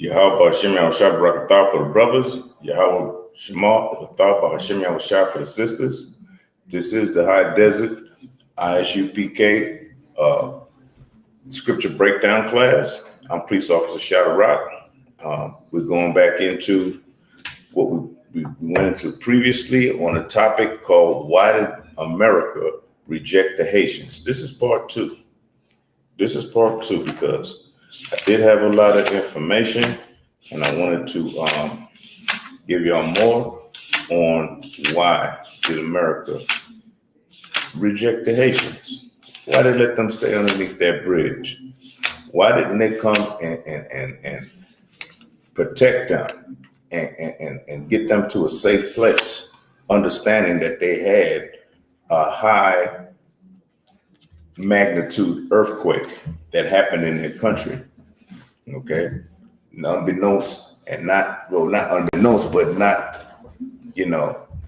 Yahweh Shem Yahushua Barakatah for the brothers. Yahweh Shema is a thought by Hashem Yahushua for the sisters. This is the High Desert ISUPK scripture breakdown class. I'm Police Officer Shadow Rock. We're going back into what we went into previously on a topic called Why Did America Reject the Haitians? This is part two. This is part two because I did have a lot of information and I wanted to give y'all more on why did America reject the Haitians? Why did they let them stay underneath that bridge? Why didn't they come and protect them and get them to a safe place, understanding that they had a high magnitude earthquake that happened in their country? Okay, unbeknownst, and not unbeknownst, but not,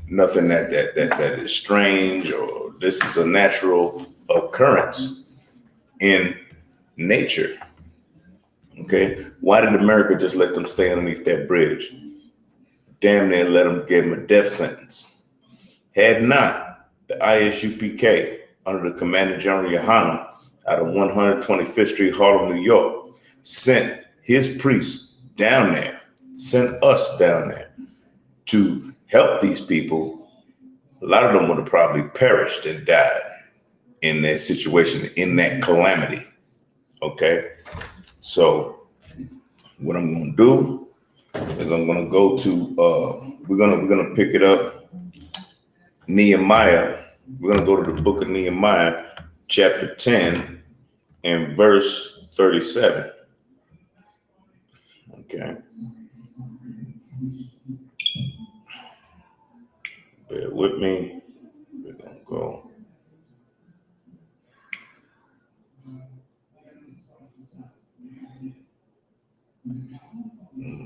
nothing that is strange, or this is a natural occurrence in nature. Okay, why did America just let them stay underneath that bridge? Damn near let them give them a death sentence. Had not the ISUPK under the Commander General Yohana out of 125th Street, Harlem, New York, sent his priests down there, sent us down there to help these people, a lot of them would have probably perished and died in that situation, in that calamity. Okay, so what I'm going to do is I'm going to go to we're gonna pick it up Nehemiah. We're going to go to the book of Nehemiah, chapter 10 and verse 37. Okay. Bear with me. We're going to go.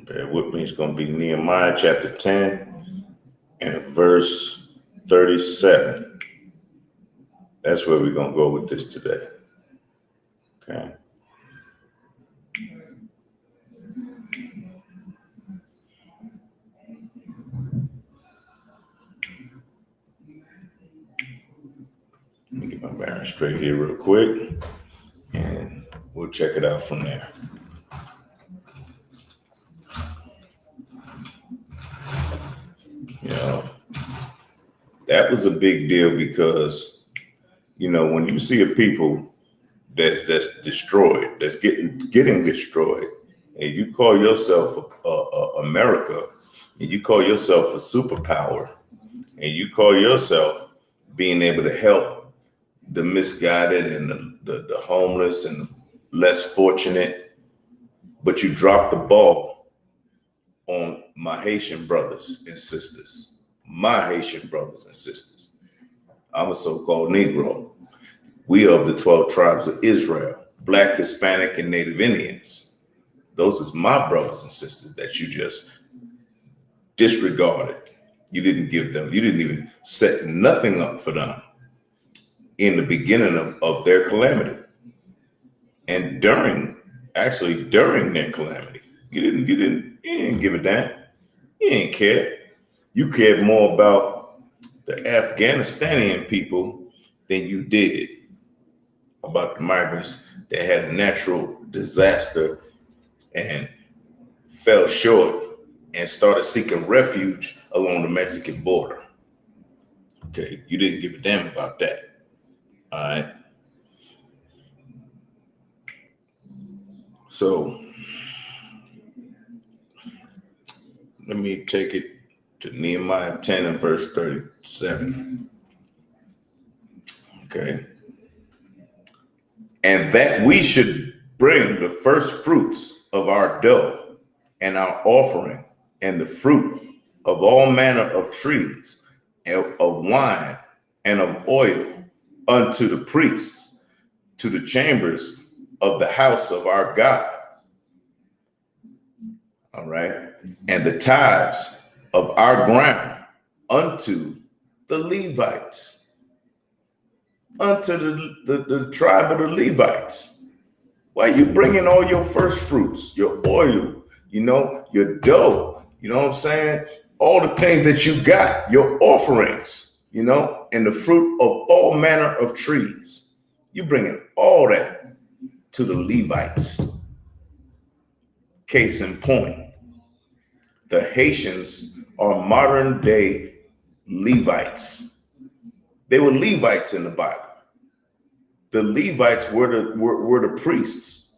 Bear with me. It's going to be Nehemiah chapter 10 and verse 37. That's where we're going to go with this today. Okay. Let me get my bearings straight here real quick, and we'll check it out from there. That was a big deal because, when you see a people that's destroyed, that's getting destroyed, and you call yourself America, and you call yourself a superpower, and you call yourself being able to help the misguided and the homeless and less fortunate, but you drop the ball on my Haitian brothers and sisters. My Haitian brothers and sisters. I'm a so-called Negro. We are of the 12 tribes of Israel, Black, Hispanic, and Native Indians. Those is my brothers and sisters that you just disregarded. You didn't give them, you didn't even set nothing up for them in the beginning of their calamity. And during their calamity, you didn't give a damn. You didn't care. You cared more about the Afghanistani people than you did about the migrants that had a natural disaster and fell short and started seeking refuge along the Mexican border. Okay, you didn't give a damn about that. All right. So let me take it to Nehemiah 10 and verse 37. Okay. And that we should bring the first fruits of our dough and our offering and the fruit of all manner of trees, of wine and of oil unto the priests, to the chambers of the house of our God. All right. And the tithes of our ground unto the Levites, unto the tribe of the Levites. Why are you bringing all your first fruits, your oil, your dough, you know what I'm saying? All the things that you got, your offerings, and the fruit of all manner of trees. You bringing all that to the Levites. Case in point, the Haitians are modern day Levites. They were Levites in the Bible. The Levites were the priests.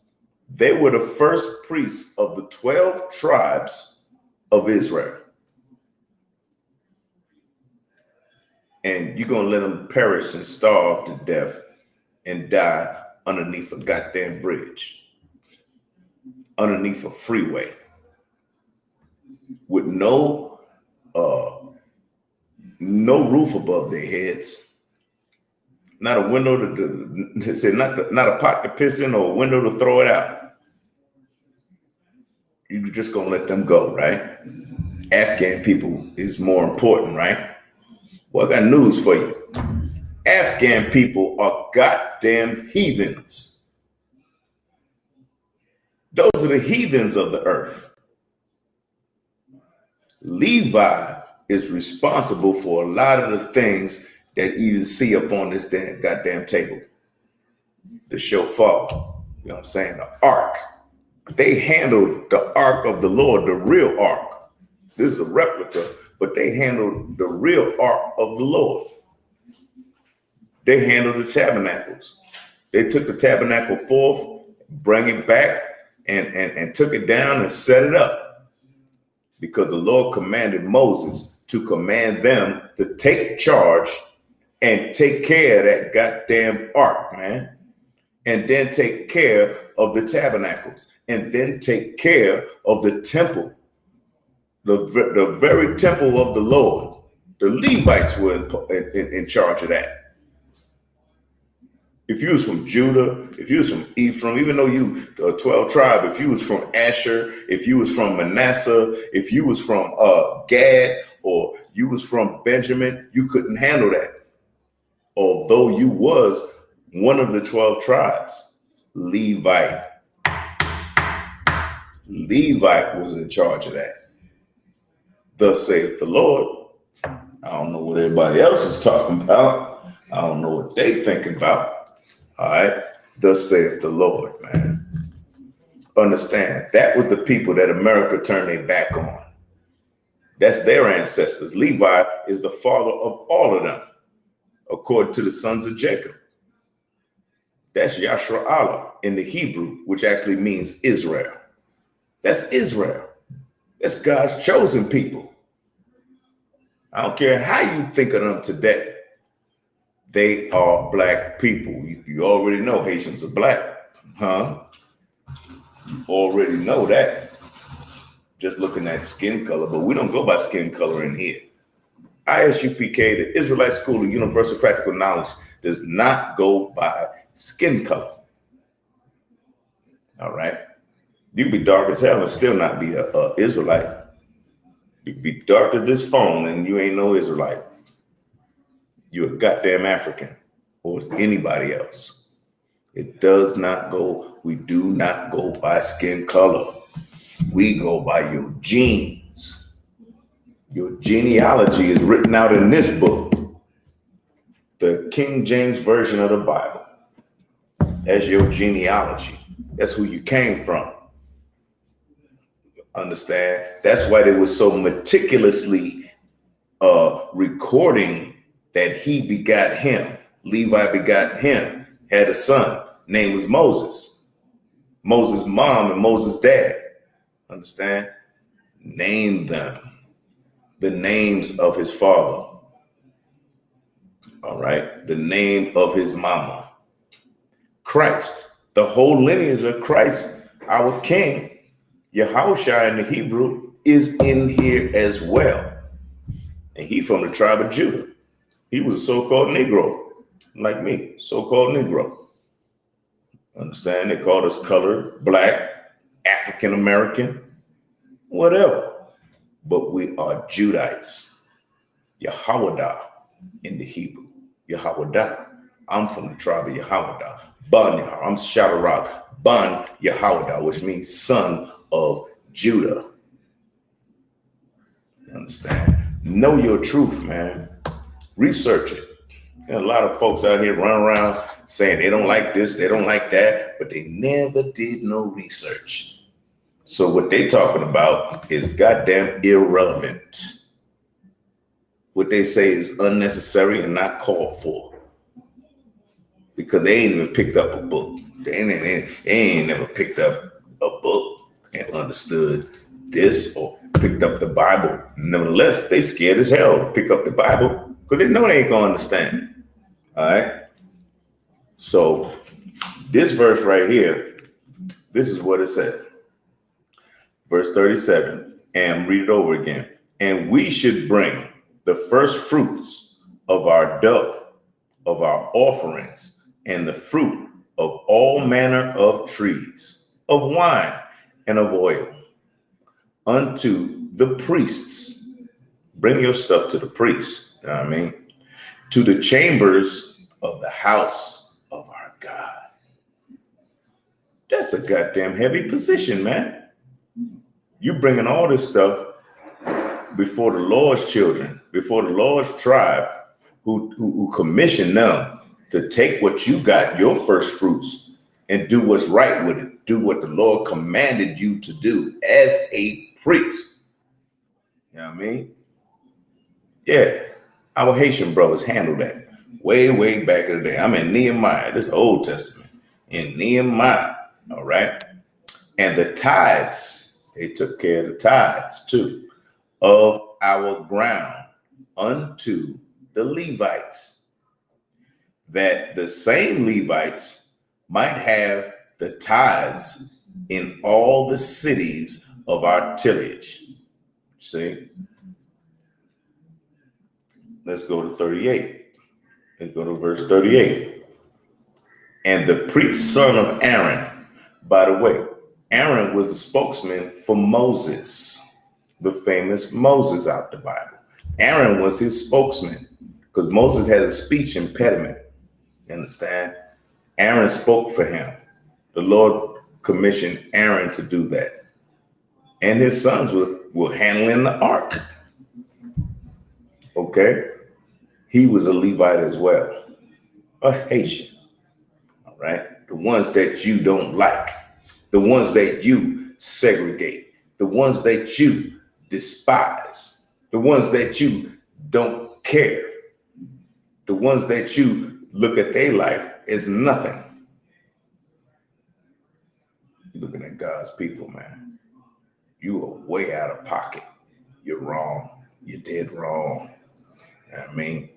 They were the first priests of the 12 tribes of Israel. And you're going to let them perish and starve to death and die underneath a goddamn bridge, underneath a freeway, with no roof above their heads, not a window not a pot to piss in or a window to throw it out. You're just gonna let them go, right? Afghan people is more important, right? Well, I got news for you. Afghan people are goddamn heathens. Those are the heathens of the earth. Levi is responsible for a lot of the things that you even see up on this damn goddamn table. The shofar, you know what I'm saying? The ark. They handled the ark of the Lord, the real ark. This is a replica, but they handled the real ark of the Lord. They handled the tabernacles. They took the tabernacle forth, bring it back, and took it down and set it up. Because the Lord commanded Moses to command them to take charge and take care of that goddamn ark, man. And then take care of the tabernacles. And then take care of the temple. The very temple of the Lord. The Levites were in charge of that. If you was from Judah, if you was from Ephraim, even though you the 12 tribe, if you was from Asher, if you was from Manasseh, if you was from Gad, or you was from Benjamin, you couldn't handle that. Although you was one of the 12 tribes, Levite was in charge of that. Thus saith the Lord. I don't know what everybody else is talking about. I don't know what they thinking about. All right. Thus saith the Lord, man. Understand, that was the people that America turned their back on. That's their ancestors. Levi is the father of all of them, according to the sons of Jacob. That's Yashra'Allah in the Hebrew, which actually means Israel. That's Israel. That's God's chosen people. I don't care how you think of them today. They are black people. You already know Haitians are black, huh? You already know that. Just looking at skin color, but we don't go by skin color in here. ISUPK, the Israelite School of Universal Practical Knowledge, does not go by skin color. All right. You can be dark as hell and still not be a Israelite. You can be dark as this phone and you ain't no Israelite. You're a goddamn African, or it's anybody else. It does not go, we do not go by skin color. We go by your genes. Your genealogy is written out in this book, the King James Version of the Bible. That's your genealogy. That's who you came from. Understand? That's why they were so meticulously recording that he begot him. Levi begot him, had a son, name was Moses. Moses' mom and Moses' dad. Understand? Name them. The names of his father. All right. The name of his mama. Christ. The whole lineage of Christ, our King, Yahushua in the Hebrew, is in here as well. And he from the tribe of Judah. He was a so-called Negro, like me, so-called Negro. Understand? They called us colored, black, African American, whatever. But we are Judites. Yahwadah in the Hebrew. Yahwadah. I'm from the tribe of Yahwadah. Ban Yahweh. I'm Shadrach. Ban Yahwadah, which means son of Judah. You understand? Know your truth, man. Research it. There are a lot of folks out here running around saying they don't like this, they don't like that, but they never did no research. So what they talking about is goddamn irrelevant. What they say is unnecessary and not called for. Because they ain't even picked up a book. They ain't never picked up a book and understood this or picked up the Bible. Nevertheless, they scared as hell to pick up the Bible because they know they ain't gonna understand. All right. So this verse right here, this is what it says. Verse 37, and read it over again. And we should bring the first fruits of our dough, of our offerings, and the fruit of all manner of trees, of wine and of oil, unto the priests. Bring your stuff to the priests, you know what I mean? To the chambers of the house of our God. That's a goddamn heavy position, man. You bringing all this stuff before the Lord's children, before the Lord's tribe, who commissioned them to take what you got, your first fruits, and do what's right with it. Do what the Lord commanded you to do as a priest. You know what I mean? Yeah, our Haitian brothers handled that way, way back in the day. I'm in Nehemiah, this is the Old Testament, in Nehemiah, all right? And the tithes, they took care of the tithes too, of our ground unto the Levites, that the same Levites might have the tithes in all the cities of our tillage. See? Let's go to 38. Let's go to verse 38. And the priest son of Aaron, by the way, Aaron was the spokesman for Moses, the famous Moses out the Bible. Aaron was his spokesman because Moses had a speech impediment. You understand? Aaron spoke for him. The Lord commissioned Aaron to do that. And his sons were handling the ark. Okay? He was a Levite as well, a Haitian. All right? The ones that you don't like, the ones that you segregate, the ones that you despise, the ones that you don't care, the ones that you look at their life as nothing. You're looking at God's people, man. You are way out of pocket. You're wrong. You're dead wrong. You know what I mean?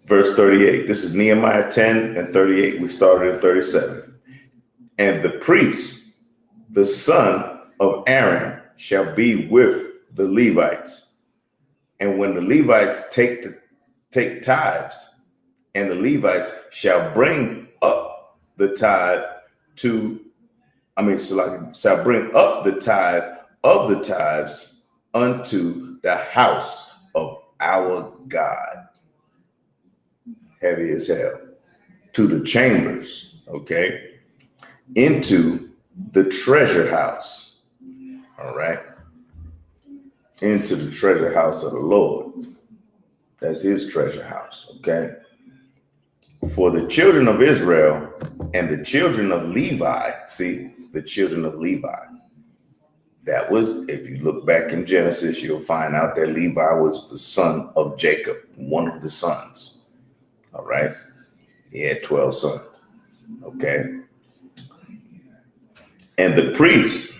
Verse 38. This is Nehemiah 10 and 38. We started in 37. And the priest, the son of Aaron, shall be with the Levites. And when the Levites take tithes, and the Levites shall bring up the tithe shall bring up the tithe of the tithes unto the house of our God. Heavy as hell. To the chambers, okay? Into the treasure house. All right? Into the treasure house of the Lord. That's his treasure house, okay? For the children of Israel and the children of Levi, see, the children of Levi. That was, if you look back in Genesis, you'll find out that Levi was the son of Jacob, one of the sons. All right? He had 12 sons. Okay. And the priests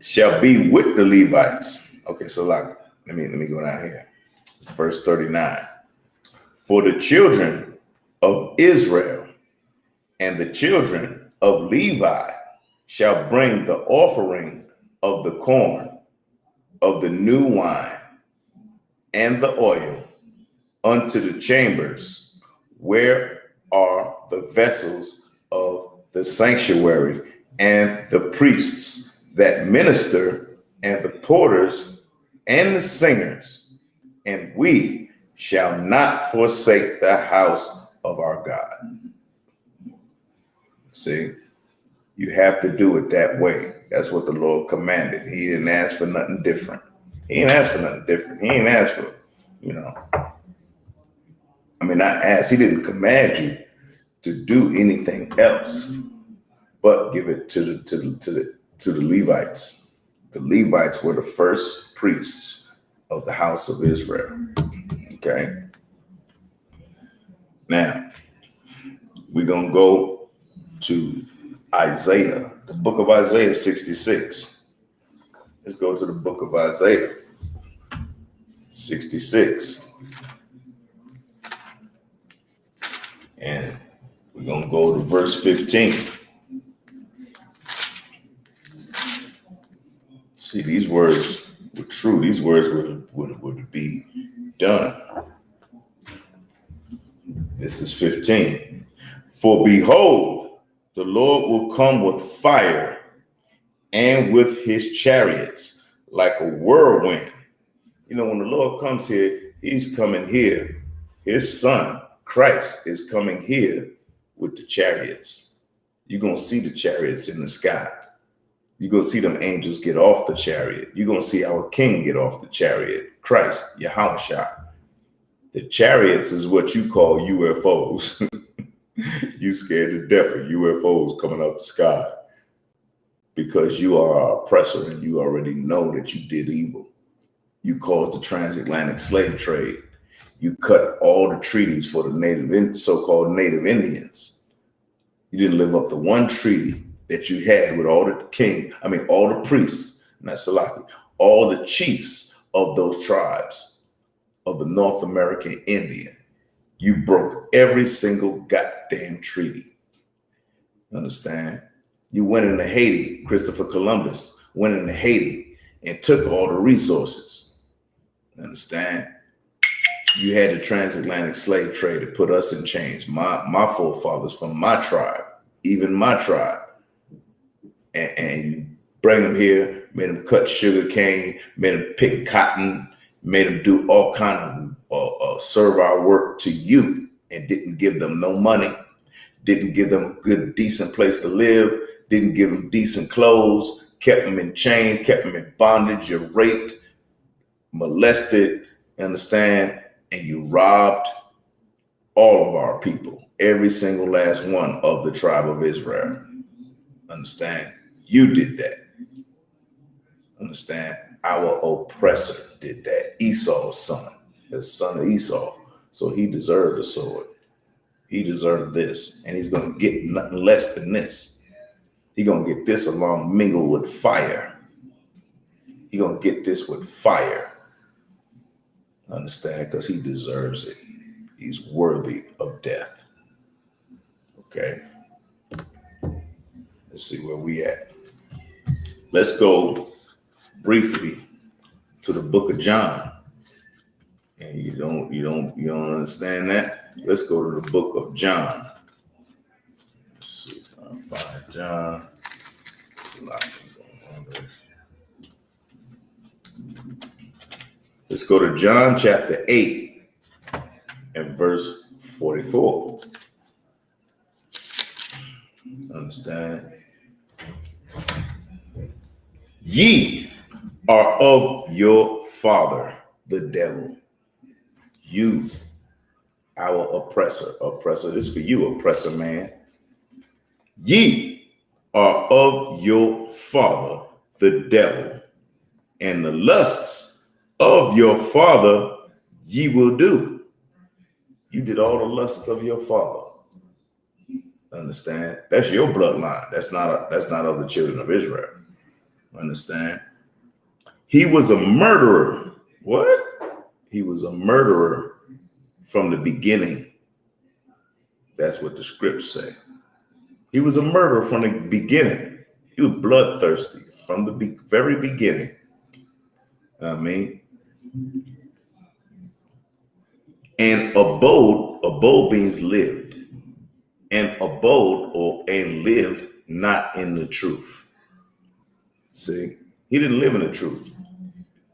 shall be with the Levites. Okay, so like, let me go down here. Verse 39. For the children of Israel and the children of Levi shall bring the offering of the corn, of the new wine, and the oil unto the chambers where are the vessels of the sanctuary, and the priests that minister, and the porters, and the singers, and we shall not forsake the house of our God. See, you have to do it that way. That's what the Lord commanded. He didn't ask for nothing different. He didn't ask for nothing different. He didn't ask for, not ask. He didn't command you to do anything else, but give it to the Levites. The Levites were the first priests of the house of Israel. Okay. Now we're gonna go to Isaiah, the book of Isaiah 66. Let's go to the book of Isaiah 66. And we're going to go to verse 15. See, these words were true. These words would be done. This is 15. For behold, the Lord will come with fire and with his chariots like a whirlwind. When the Lord comes here, he's coming here. His son, Christ, is coming here with the chariots. You're going to see the chariots in the sky. You're going to see them angels get off the chariot. You're going to see our King get off the chariot, Christ, Yahushua. The chariots is what you call UFOs. You scared to death of UFOs coming up the sky because you are our oppressor and you already know that you did evil. You caused the transatlantic slave trade. You cut all the treaties for the so-called Native Indians. You didn't live up to one treaty that you had with all the priests, not Salaki, all the chiefs of those tribes of the North American Indian. You broke every single goddamn treaty. Understand? You went into Haiti. Christopher Columbus went into Haiti and took all the resources. Understand? You had the transatlantic slave trade to put us in chains. My forefathers from my tribe, even my tribe. And you bring them here, made them cut sugar cane, made them pick cotton, made them do all kind of serve our work to you, and didn't give them no money, didn't give them a good, decent place to live, didn't give them decent clothes, kept them in chains, kept them in bondage. You raped, molested, understand? And you robbed all of our people, every single last one of the tribe of Israel. Understand? You did that. Understand? Our oppressor did that. Esau's son, the son of Esau. So he deserved the sword. He deserved this. And he's going to get nothing less than this. He's going to get this along mingled with fire. He's going to get this with fire. Understand? Because he deserves it. He's worthy of death. Okay. Let's see where we at. Let's go briefly to the book of John. And you don't understand that? Let's go to the book of John. Let's see if I can find John. Let's go to John chapter 8 and verse 44. Understand? Ye are of your father, the devil. You, our oppressor. Oppressor, this is for you, oppressor man. Ye are of your father, the devil, and the lusts of your father ye will do. You did all the lusts of your father. Understand? That's your bloodline. That's not of the children of Israel. Understand? He was a murderer. What? He was a murderer from the beginning. That's what the scripts say. He was a murderer from the beginning. He was bloodthirsty from the very beginning. I mean, and abode means lived, and and lived not in the truth. See, he didn't live in the truth.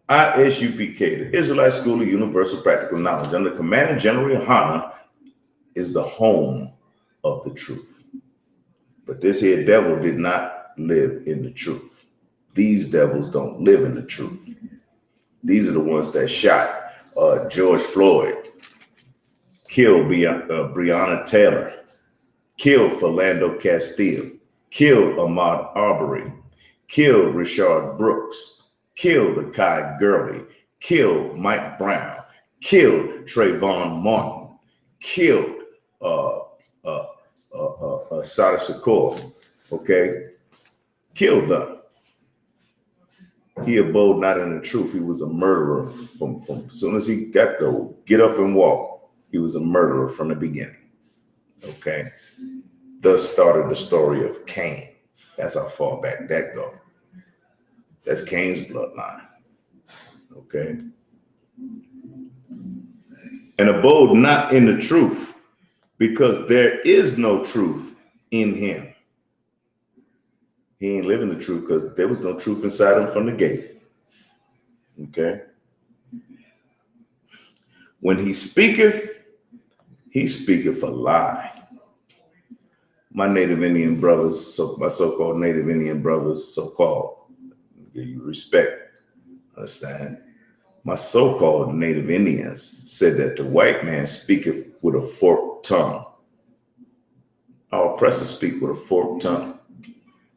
ISUPK, the Israelite School of Universal Practical Knowledge, under Commander General Yohana, is the home of the truth. But this here devil did not live in the truth. These devils don't live in the truth. These are the ones that shot George Floyd, killed Breonna Taylor, killed Philando Castile, killed Ahmaud Arbery, killed Rayshard Brooks, killed Akai Gurley, killed Mike Brown, killed Trayvon Martin, killed Sada Shakur, okay? Killed them. He abode not in the truth. He was a murderer from as soon as he got to get up and walk. He was a murderer from the beginning. Okay. Thus started the story of Cain. That's how far back that goes. That's Cain's bloodline. Okay. And abode not in the truth, because there is no truth in him. He ain't living the truth because there was no truth inside him from the gate. Okay. When he speaketh a lie. My Native Indian brothers, my so-called Native Indian brothers, so-called, give you respect, understand? My so-called Native Indians said that the white man speaketh with a forked tongue. Our oppressors speak with a forked tongue.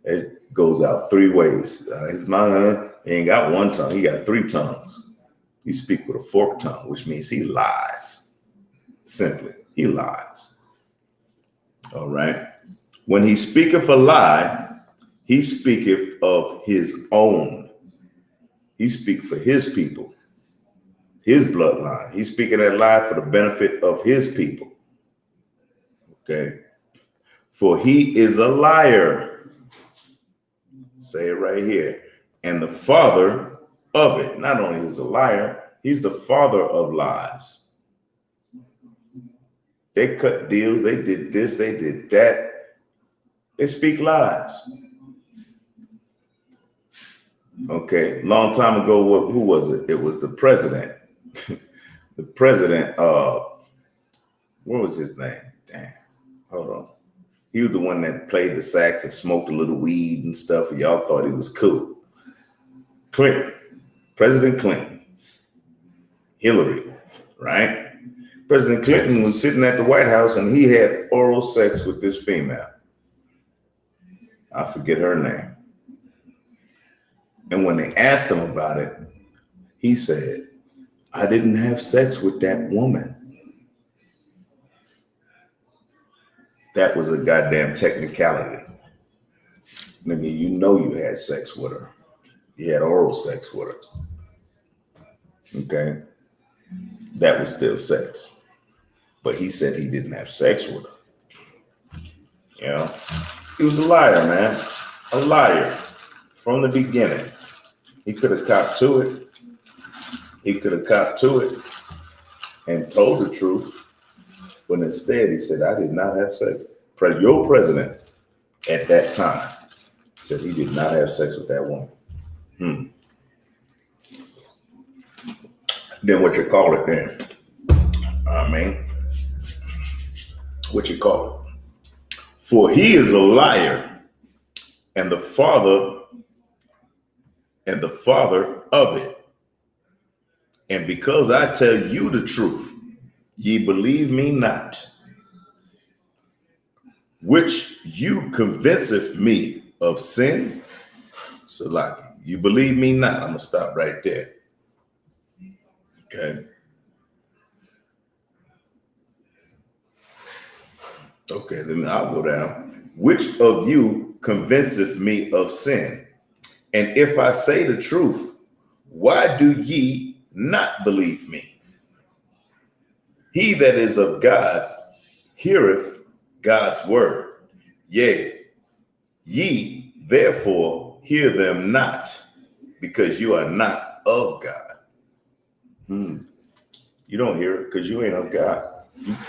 It goes out three ways. He ain't got one tongue. He got three tongues. He speaks with a forked tongue, which means he lies. Simply, he lies. All right. When he speaketh a lie, he speaketh of his own. He speaks for his people, his bloodline. He's speaking that lie for the benefit of his people. Okay. For he is a liar. Say it right here. And the father of it. Not only is a liar, he's the father of lies. They cut deals. They did this. They did that. They speak lies. Okay. Long time ago, who was it? It was the president. The president, what was his name? Damn. Hold on. He was the one that played the sax and smoked a little weed and stuff. And y'all thought he was cool. Clinton. President Clinton. Hillary. Right? President Clinton was sitting at the White House and he had oral sex with this female. I forget her name. And when they asked him about it, he said, I didn't have sex with that woman. That was a goddamn technicality. Nigga, you know you had sex with her. You had oral sex with her. Okay? That was still sex. But he said he didn't have sex with her. You know? He was a liar, man. A liar from the beginning. He could have copped to it. He could have copped to it and told the truth. But instead, he said, I did not have sex. Your president at that time said he did not have sex with that woman. Then what you call it then? I mean, what you call it? For he is a liar and the father of it. And because I tell you the truth, ye believe me not, which you convinceth me of sin. So like, you believe me not. I'm going to stop right there. Okay. Okay, then I'll go down. Which of you convinceth me of sin? And if I say the truth, why do ye not believe me? He that is of God heareth God's word. Yea, ye therefore hear them not, because you are not of God. You don't hear it because you ain't of God.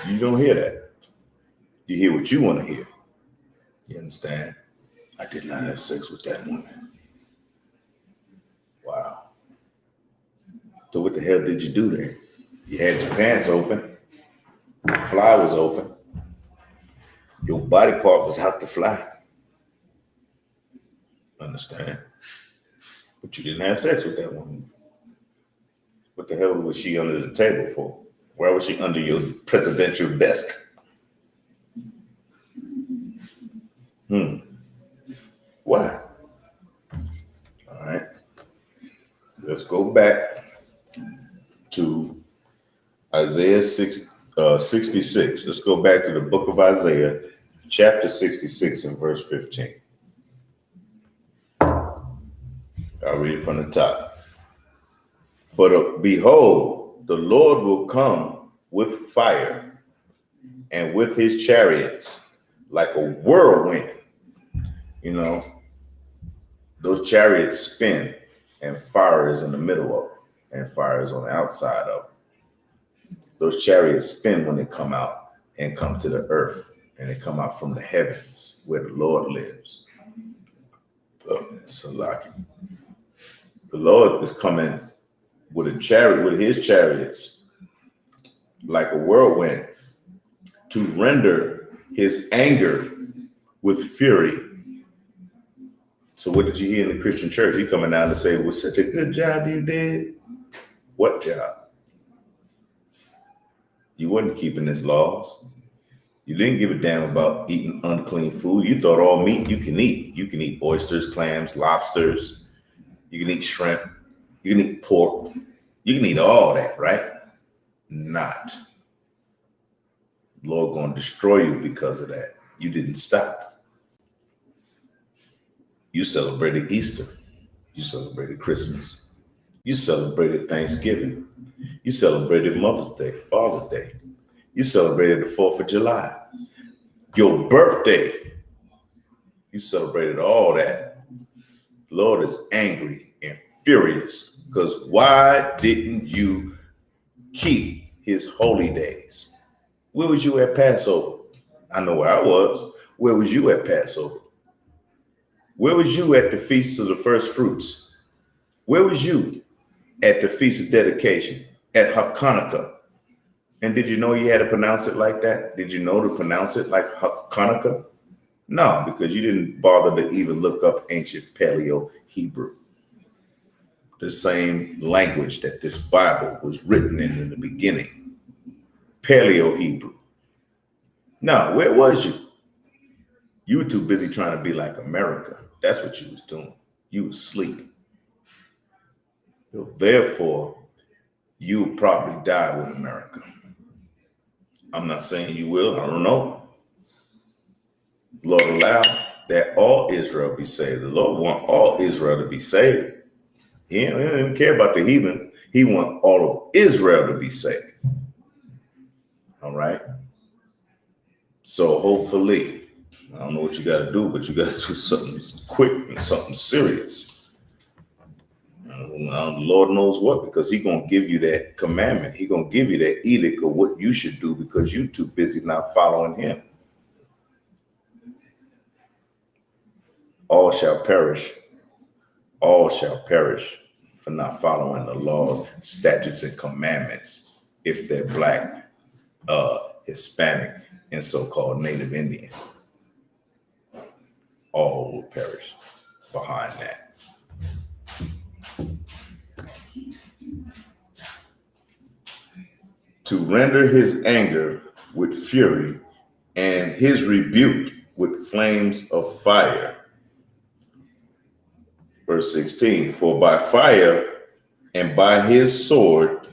You don't hear that. You hear what you want to hear. You understand? I did not have sex with that woman. Wow. So what the hell did you do there? You had your pants open. Your fly was open. Your body part was out to fly. Understand? But you didn't have sex with that woman. What the hell was she under the table for? Why was she under your presidential desk? Why? All right. Let's go back to Isaiah 66. Let's go back to the book of Isaiah, chapter 66 and verse 15. I'll read it from the top. Behold, the Lord will come with fire, and with his chariots like a whirlwind. You know, those chariots spin, and fire is in the middle of them, and fire is on the outside of them. Those chariots spin when they come out and come to the earth, and they come out from the heavens where the Lord lives. Salaki. The Lord is coming with a chariot, with his chariots, like a whirlwind, to render his anger with fury. So what did you hear in the Christian church? He coming down to say, it was such a good job you did. What job? You wasn't keeping his laws. You didn't give a damn about eating unclean food. You thought all meat you can eat. You can eat oysters, clams, lobsters. You can eat shrimp. You can eat pork. You can eat all that, right? Not. The Lord going to destroy you because of that. You didn't stop. You celebrated Easter. You celebrated Christmas. You celebrated Thanksgiving. You celebrated Mother's Day, Father's Day. You celebrated the 4th of July. Your birthday. You celebrated all that. The Lord is angry and furious because why didn't you keep his holy days? Where was you at Passover? I know where I was. Where was you at Passover? Where was you at the Feast of the First Fruits? Where was you at the Feast of Dedication, at Hanukkah? And did you know you had to pronounce it like that? Did you know to pronounce it like Hanukkah? No, because you didn't bother to even look up ancient Paleo Hebrew, the same language that this Bible was written in the beginning. Paleo Hebrew. No, where was you? You were too busy trying to be like America. That's what you was doing. You was asleep. So therefore, you'll probably die with America. I'm not saying you will. I don't know. Lord allow that all Israel be saved. The Lord want all Israel to be saved. He don't even care about the heathens. He want all of Israel to be saved. All right. So hopefully, I don't know what you got to do, but you got to do something quick and something serious. The Lord knows what, because he's going to give you that commandment. He's going to give you that edict of what you should do because you're too busy not following him. All shall perish. All shall perish for not following the laws, statutes, and commandments if they're Black, Hispanic, and so-called Native Indian. All will perish behind that. To render his anger with fury and his rebuke with flames of fire. Verse 16, for by fire and by his sword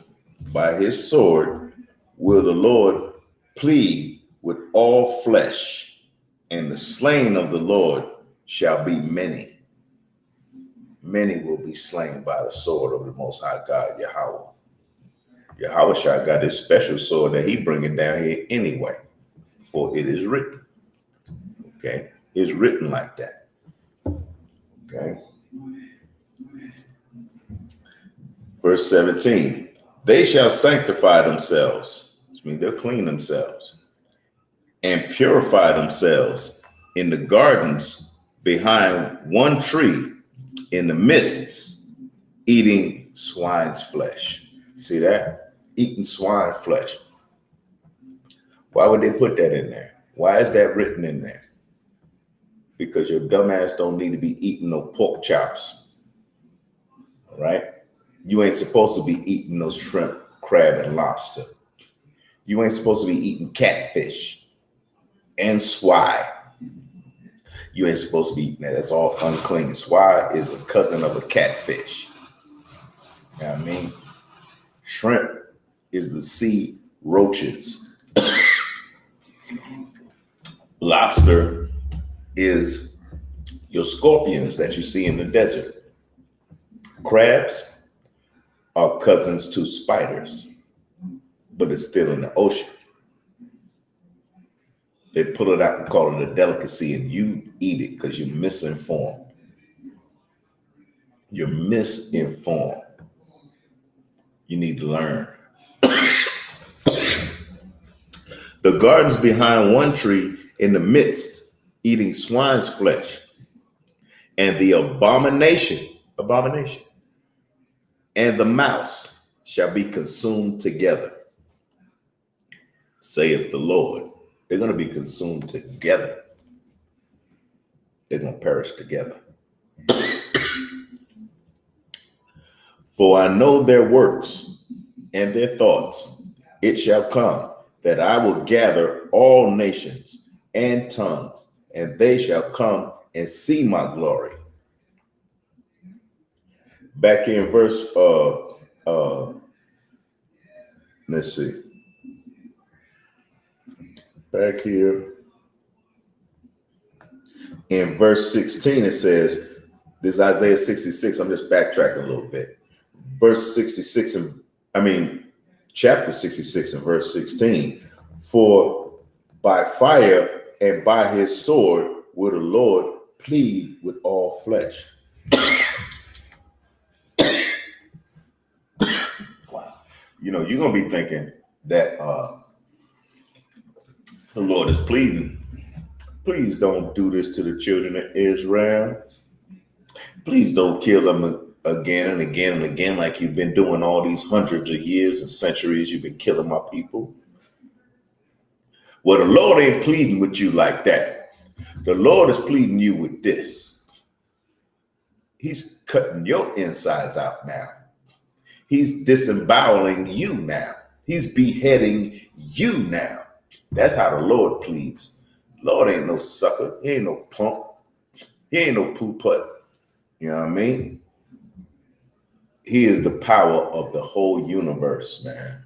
will the Lord plead with all flesh, and the slain of the Lord shall be many. Many will be slain by the sword of the Most High God, Yahweh. Yahweh Shah got this special sword that he bringing down here anyway, for it is written. Okay, it's written like that. Okay. Verse 17, they shall sanctify themselves, which means they'll clean themselves, and purify themselves in the gardens behind one tree in the midst, eating swine's flesh. See that? Eating swine flesh. Why would they put that in there? Why is that written in there? Because your dumbass don't need to be eating no pork chops. All right? You ain't supposed to be eating no shrimp, crab, and lobster. You ain't supposed to be eating catfish and swine. You ain't supposed to be eating that. That's all unclean. Swine is a cousin of a catfish. You know what I mean? Shrimp is the sea roaches. Lobster is your scorpions that you see in the desert. Crabs are cousins to spiders, but it's still in the ocean. They pull it out and call it a delicacy, and you eat it because you're misinformed. You're misinformed. You need to learn. The gardens behind one tree in the midst, eating swine's flesh, and the abomination, and the mouse shall be consumed together, saith the Lord. They're going to be consumed together. They're going to perish together. For I know their works and their thoughts. It shall come that I will gather all nations and tongues, and they shall come and see my glory. Back in verse, let's see. Back here in verse 16, it says, this is Isaiah 66. I'm just backtracking a little bit. Verse 66, chapter 66 and verse 16. For by fire and by his sword will the Lord plead with all flesh. Wow. You know, you're going to be thinking that the Lord is pleading. Please don't do this to the children of Israel. Please don't kill them again and again and again like you've been doing all these hundreds of years and centuries. You've been killing my people. Well, the Lord ain't pleading with you like that. The Lord is pleading you with this. He's cutting your insides out now. He's disemboweling you now. He's beheading you now. That's how the Lord pleads. Lord ain't no sucker. He ain't no punk. He ain't no poo-putt. You know what I mean? He is the power of the whole universe, man.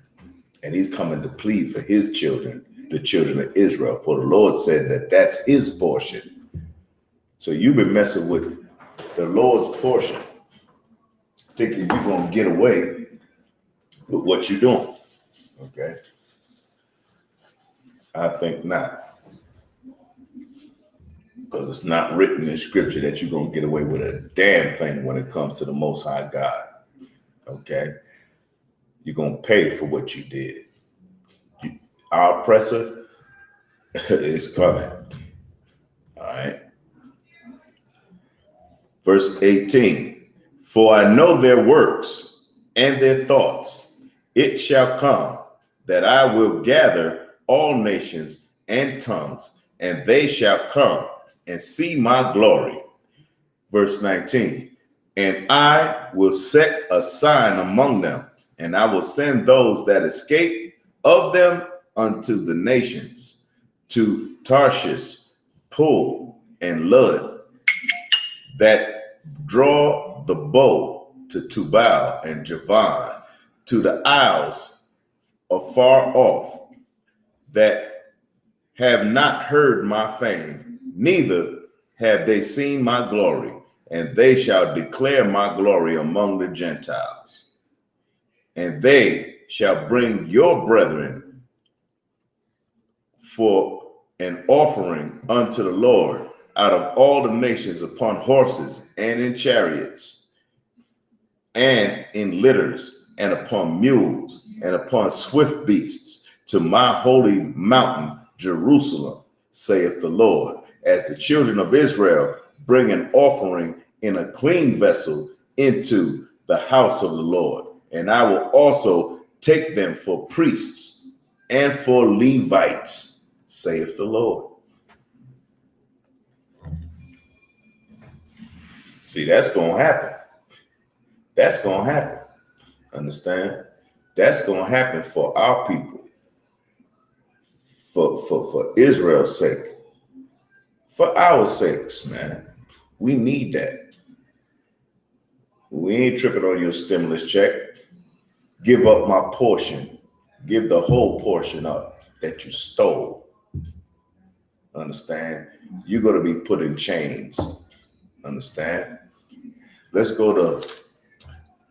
And he's coming to plead for his children, the children of Israel. For the Lord said that that's his portion. So you've been messing with the Lord's portion, thinking you're going to get away with what you're doing. Okay? I think not. Because it's not written in scripture that you're going to get away with a damn thing when it comes to the Most High God. Okay? You're going to pay for what you did. Our oppressor is coming. All right? Verse 18. For I know their works and their thoughts. It shall come that I will gather all nations and tongues, and they shall come and see my glory. Verse 19. And I will set a sign among them, and I will send those that escape of them unto the nations, to Tarshish, Pul, and Lud, that draw the bow, to Tubal and Javan, to the isles afar off, that have not heard my fame, neither have they seen my glory, and they shall declare my glory among the Gentiles. And they shall bring your brethren for an offering unto the Lord out of all the nations upon horses and in chariots and in litters and upon mules and upon swift beasts to my holy mountain Jerusalem, saith the Lord, as the children of Israel bring an offering in a clean vessel into the house of the Lord. And I will also take them for priests and for Levites, saith the Lord. See, that's going to happen. That's going to happen. Understand? That's going to happen for our people. For Israel's sake. For our sakes, man. We need that. We ain't tripping on your stimulus check. Give up my portion. Give the whole portion up that you stole. Understand? You're going to be put in chains. Understand? Let's go to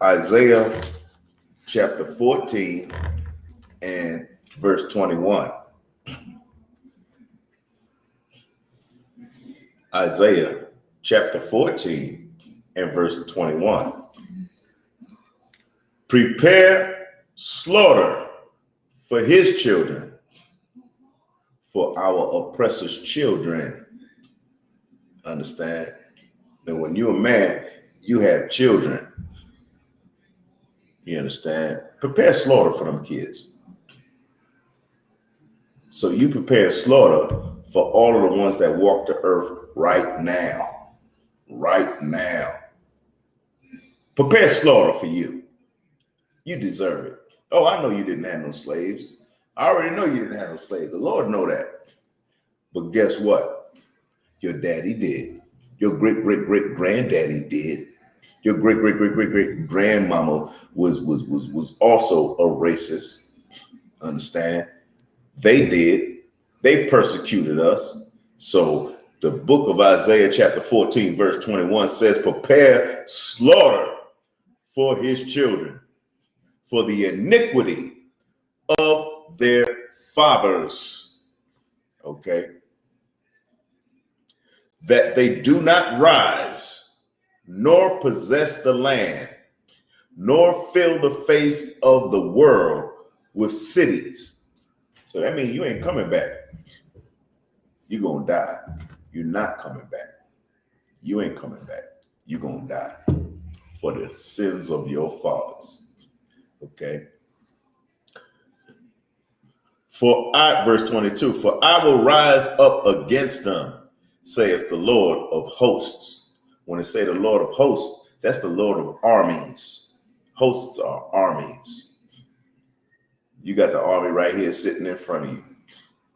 Isaiah chapter 14 and verse 21. Isaiah chapter 14 and verse 21. Prepare slaughter for his children, for our oppressors' children. Understand? And when you're a man, you have children. You understand? Prepare slaughter for them kids. So you prepare slaughter for all of the ones that walk the earth right now. Right now. Prepare slaughter for you. You deserve it. Oh, I know you didn't have no slaves. I already know you didn't have no slaves. The Lord know that. But guess what? Your daddy did. Your great-great-great-granddaddy did. Your great-great-great-great-great-grandmama was also a racist. Understand? They did. They persecuted us. So the book of Isaiah chapter 14 verse 21 says, prepare slaughter for his children, for the iniquity of their fathers. Okay? That they do not rise, nor possess the land, nor fill the face of the world with cities. So that means you ain't coming back. You're going to die. You're not coming back. You ain't coming back. You're going to die for the sins of your fathers. Okay? Verse 22, for I will rise up against them, saith the Lord of hosts. When it say the Lord of hosts, that's the Lord of armies. Hosts are armies. You got the army right here sitting in front of you.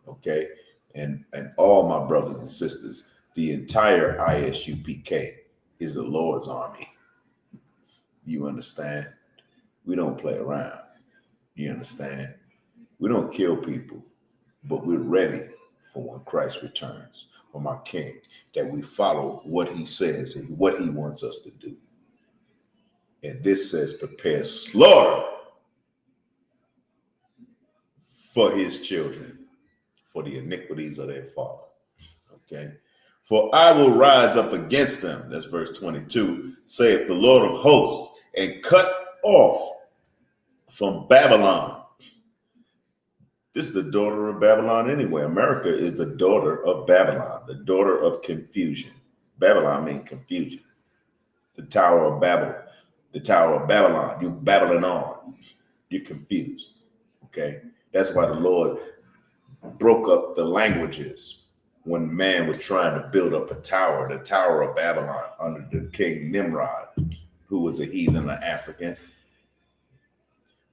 Okay? And all my brothers and sisters, the entire ISUPK is the Lord's army. You understand? We don't play around. You understand? We don't kill people, but we're ready for when Christ returns, from our King, that we follow what he says and what he wants us to do. And this says, prepare slaughter for his children, for the iniquities of their father. Okay? For I will rise up against them, that's verse 22, saith the Lord of hosts, and cut off from Babylon. This is the daughter of Babylon anyway. America is the daughter of Babylon, the daughter of confusion. Babylon means confusion. The Tower of Babel, the Tower of Babylon. You're babbling on. You're confused. Okay? That's why the Lord broke up the languages when man was trying to build up a tower, the Tower of Babylon, under the king Nimrod, who was a heathen, an African.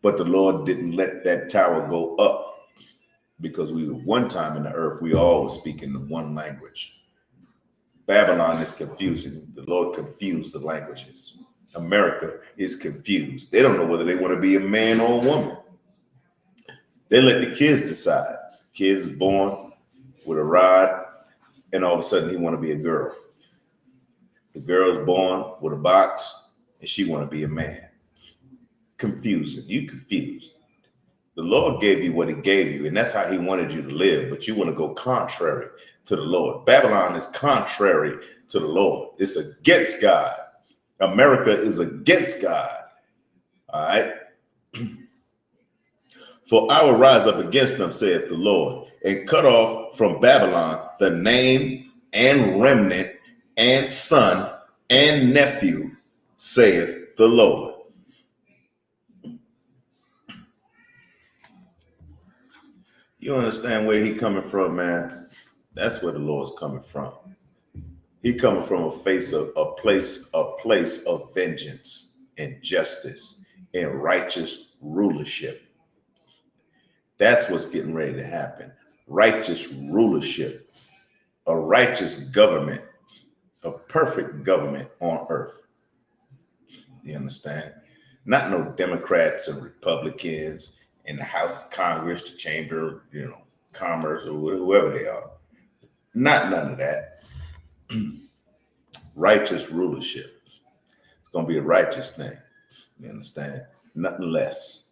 But the Lord didn't let that tower go up, because we were one time in the earth, we all were speaking the one language. Babylon is confusing. The Lord confused the languages. America is confused. They don't know whether they want to be a man or a woman. They let the kids decide. Kids born, with a rod, and all of a sudden he want to be a girl. The girl is born with a box, and she want to be a man. Confusing. You confused. The Lord gave you what he gave you, and that's how he wanted you to live, but you want to go contrary to the Lord. Babylon is contrary to the Lord. It's against God. America is against God. All right? For I will rise up against them, saith the Lord, and cut off from Babylon the name and remnant and son and nephew, saith the Lord. You understand where he coming from, man? That's where the Lord's coming from. He coming from a place of vengeance and justice and righteous rulership. That's what's getting ready to happen. Righteous rulership, a righteous government, a perfect government on earth. You understand? Not no Democrats and Republicans in the House of Congress, the Chamber, Commerce, or whoever they are. Not none of that. Righteous rulership. It's going to be a righteous thing. You understand? Nothing less.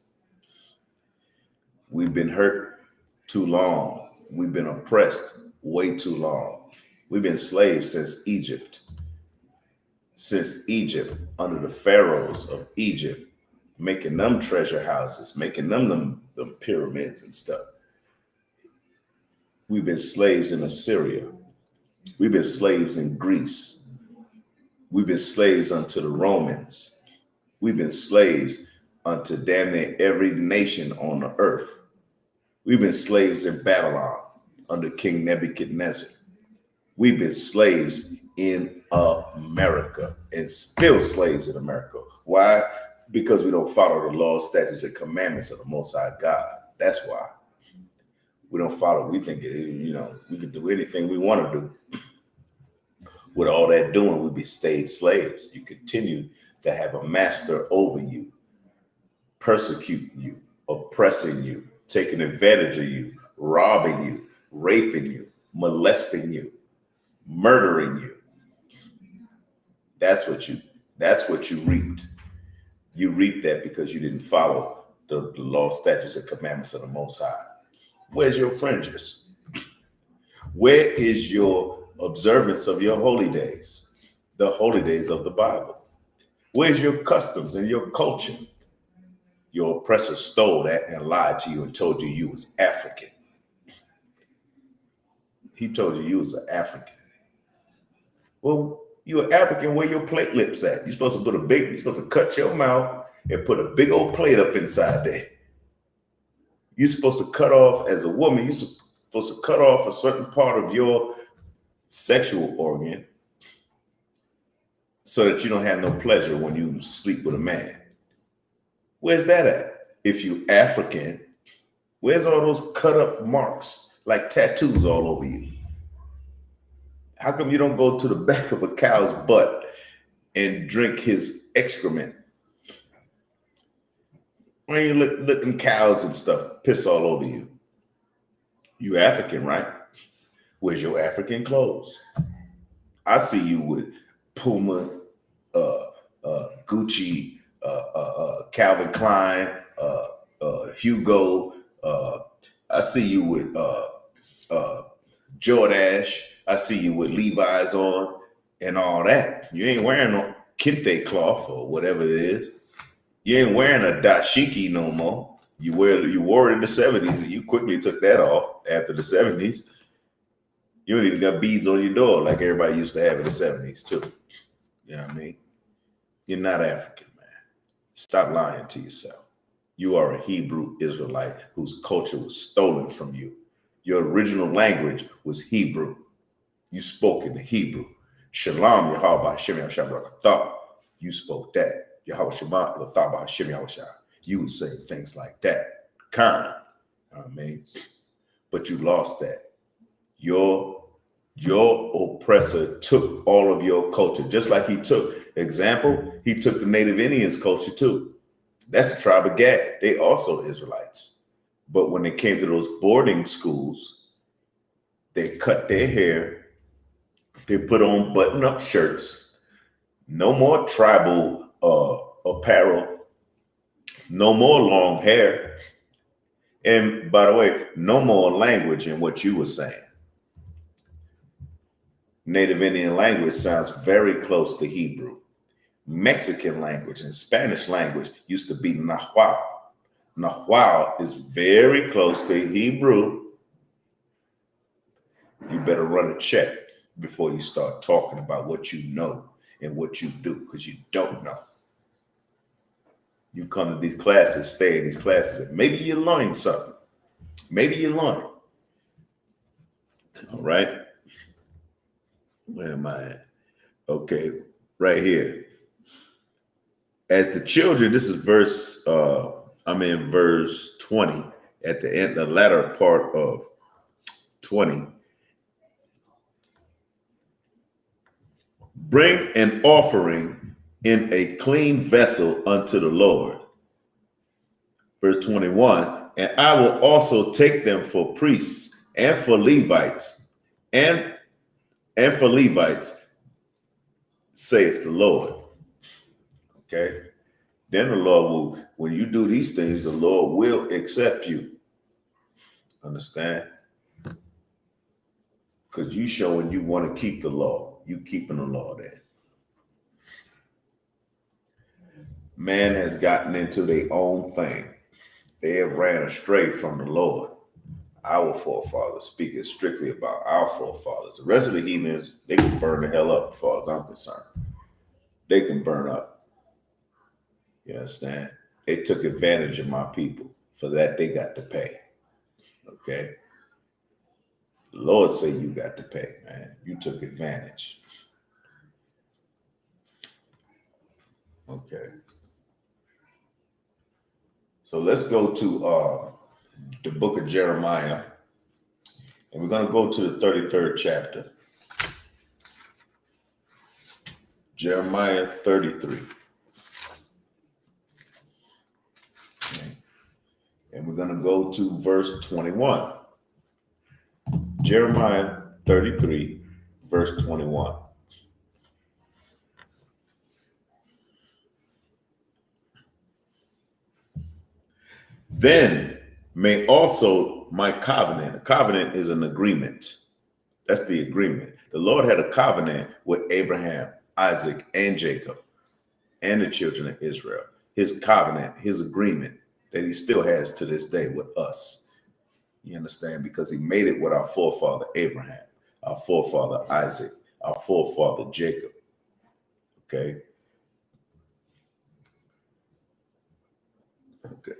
We've been hurt too long. We've been oppressed way too long. We've been slaves since Egypt. Since Egypt, under the pharaohs of Egypt, making them treasure houses, making them pyramids and stuff. We've been slaves in Assyria. We've been slaves in Greece. We've been slaves unto the Romans. We've been slaves unto damn near every nation on the earth. We've been slaves in Babylon under King Nebuchadnezzar. We've been slaves in America and still slaves in America. Why? Because we don't follow the laws, statutes, and commandments of the Most High God. That's why. We don't follow. We think, we can do anything we want to do. With all that doing, we stayed slaves. You continue to have a master over you, persecuting you, oppressing you, taking advantage of you, robbing you, raping you, molesting you, murdering you. That's what you reaped. You reaped that because you didn't follow the law, statutes, and commandments of the Most High. Where's your fringes? Where is your observance of your holy days, the holy days of the Bible? Where's your customs and your culture? Your oppressor stole that and lied to you and told you was African. He told you was an African. Well, you're African, where your plate lips at? You're supposed to cut your mouth and put a big old plate up inside there. You're supposed to cut off, as a woman, you're supposed to cut off a certain part of your sexual organ so that you don't have no pleasure when you sleep with a man. Where's that at? If you African, where's all those cut up marks like tattoos all over you? How come you don't go to the back of a cow's butt and drink his excrement? When you let them cows and stuff piss all over you. You African, right? Where's your African clothes? I see you with Puma, Gucci, Calvin Klein, Hugo. I see you with Jordache. I see you with Levi's on and all that. You ain't wearing no kente cloth or whatever it is. You ain't wearing a dashiki no more. You wore it in the 70s and you quickly took that off after the 70s. You don't even got beads on your door like everybody used to have in the 70s too. You know what I mean? You're not African, man. Stop lying to yourself. You are a Hebrew Israelite whose culture was stolen from you. Your original language was Hebrew. You spoke in the Hebrew. Shalom, Yahweh, Hashem, Yahweh, Barakatah. You spoke that. Yahweh Shema, Lathaba, Hashem, Yahweh. You would say things like that. Khan. You know what I mean? But you lost that. Your oppressor took all of your culture, just like he took the Native Indians' culture too. That's the tribe of Gad. They also Israelites. But when it came to those boarding schools, They cut their hair. They put on button-up shirts. No more tribal apparel. No more long hair. And by the way, no more language in what you were saying. Native Indian language sounds very close to Hebrew. Mexican language and Spanish language used to be Nahuatl. Nahuatl is very close to Hebrew. You better run a check before you start talking about what you know and what you do, because you don't know. You come to these classes, stay in these classes, and maybe you learn something. Maybe you learn. All right. Where am I at? Okay, right here. As the children, this is verse, I'm in verse 20 at the end, the latter part of 20. Bring an offering in a clean vessel unto the Lord. Verse 21, and I will also take them for priests and for Levites, and for Levites, saith the Lord. Okay. Then the Lord will, when you do these things, the Lord will accept you. Understand? Because you showing you want to keep the law. You keeping the law there. Man has gotten into their own thing. They have ran astray from the Lord. Our forefathers, speaking strictly about our forefathers. The rest of the heathens, they can burn the hell up as far as I'm concerned. They can burn up. You understand? They took advantage of my people. For that, they got to pay. Okay? The Lord say you got to pay, man. You took advantage. Okay. So let's go to the book of Jeremiah. And we're going to go to the 33rd chapter. Jeremiah 33. Okay. And we're going to go to verse 21. Jeremiah 33, verse 21. Then may also my covenant, a covenant is an agreement. That's the agreement. The Lord had a covenant with Abraham, Isaac, and Jacob, and the children of Israel. His covenant, his agreement that he still has to this day with us. You understand? Because he made it with our forefather Abraham, our forefather Isaac, our forefather Jacob. Okay. Okay.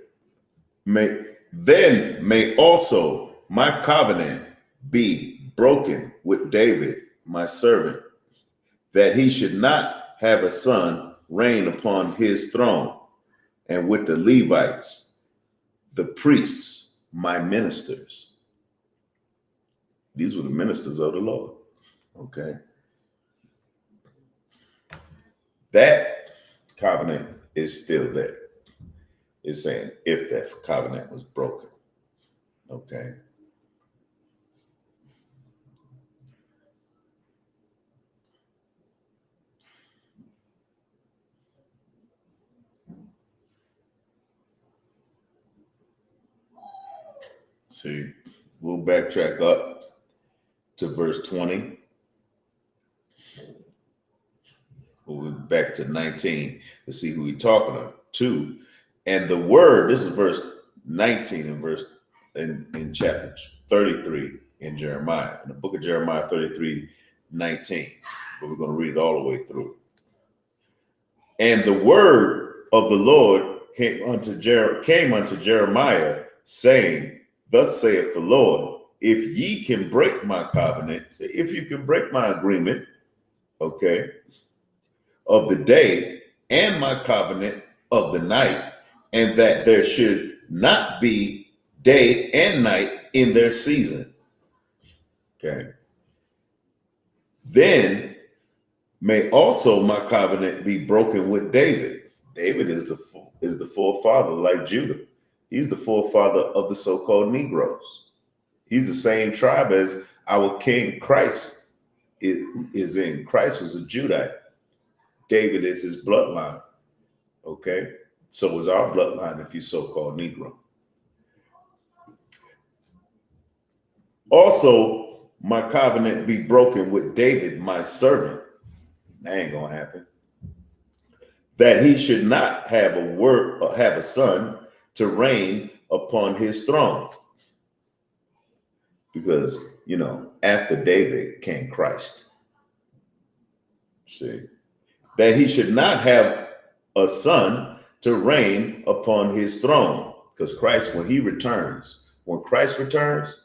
May also my covenant be broken with David, my servant, that he should not have a son reign upon his throne, and with the Levites, the priests, my ministers. These were the ministers of the Lord. Okay. That covenant is still there. It's saying if that covenant was broken. Okay. See, we'll backtrack up to verse 20. We'll be back to 19 to see who he's talking to. And the word, this is verse 19 in chapter 33 in Jeremiah, in the book of Jeremiah 33, 19. But we're going to read it all the way through. And the word of the Lord came unto Jeremiah, saying, thus saith the Lord, if ye can break my covenant, if you can break my agreement, okay, of the day and my covenant of the night, and that there should not be day and night in their season. Okay. Then may also my covenant be broken with David. David is the forefather, like Judah. He's the forefather of the so-called Negroes. He's the same tribe as Our King Christ is in. Christ was a Judite. David is his bloodline. Okay. So is our bloodline if you so-called Negro. Also, my covenant be broken with David, my servant. That ain't gonna happen. That he should not have a son to reign upon his throne. Because, after David came Christ. See? That he should not have a son to reign upon his throne. Because Christ, when Christ returns,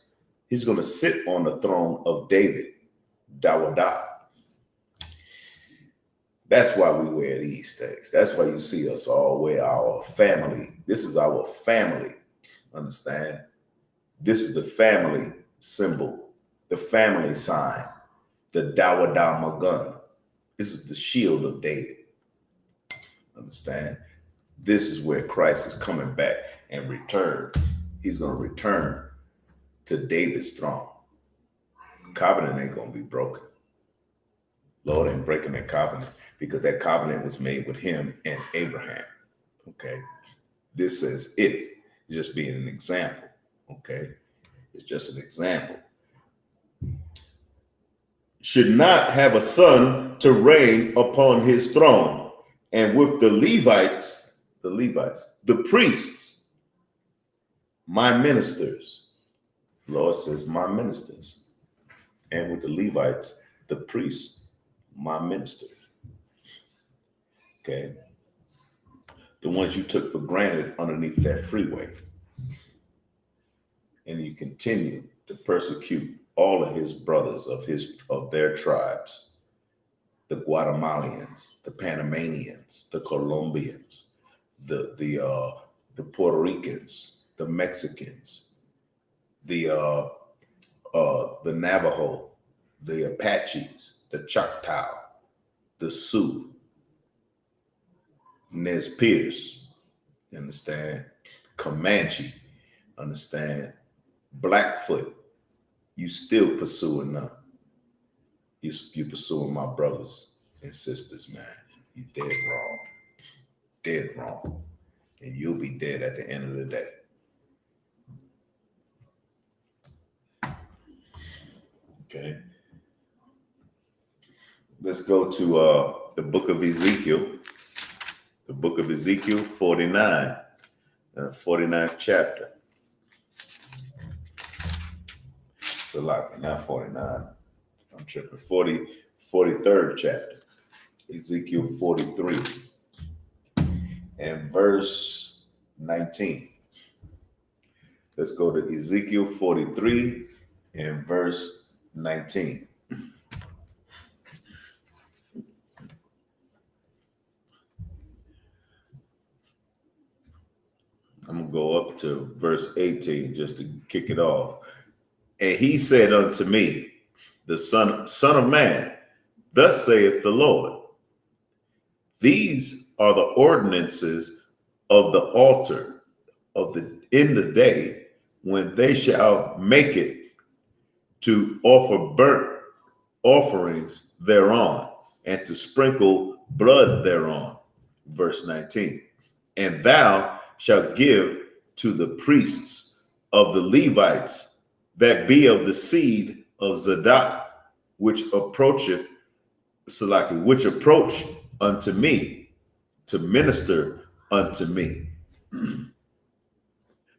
he's going to sit on the throne of David, Dawadah. That's why we wear these things. That's why you see us all wear our family. This is our family. Understand? This is the family symbol, the family sign, the Dawadah Magun. This is the shield of David. Understand? This is where Christ is coming back and return. He's going to return to David's throne. Covenant ain't going to be broken. Lord ain't breaking that covenant because that covenant was made with him and Abraham. Okay. This says it's just being an example. Okay. It's just an example. Should not have a son to reign upon his throne. And with the Levites, the priests, my ministers. Lord says, my ministers. And with the Levites, the priests, my ministers. Okay. The ones you took for granted underneath that freeway. And you continue to persecute all of his brothers of their tribes. The Guatemalans, the Panamanians, the Colombians, the Puerto Ricans, the Mexicans, the Navajo, the Apaches, the Choctaw, the Sioux, Nez Perce, understand? Comanche, understand? Blackfoot, you still pursuing them. You pursuing my brothers and sisters, man. You dead wrong. Dead wrong. And you'll be dead at the end of the day. Okay. Let's go to the book of Ezekiel. The book of Ezekiel 49, 49th chapter. Salaki, not 49. I'm tripping. 43rd chapter. Ezekiel 43 and verse 19. Let's go to Ezekiel 43 and verse 19. I'm going to go up to verse 18 just to kick it off. And he said unto me, the son of man, thus saith the Lord, these are the ordinances of the altar in the day when they shall make it to offer burnt offerings thereon and to sprinkle blood thereon. Verse 19. And thou shalt give to the priests of the Levites that be of the seed of Zadok, which approach unto me to minister unto me.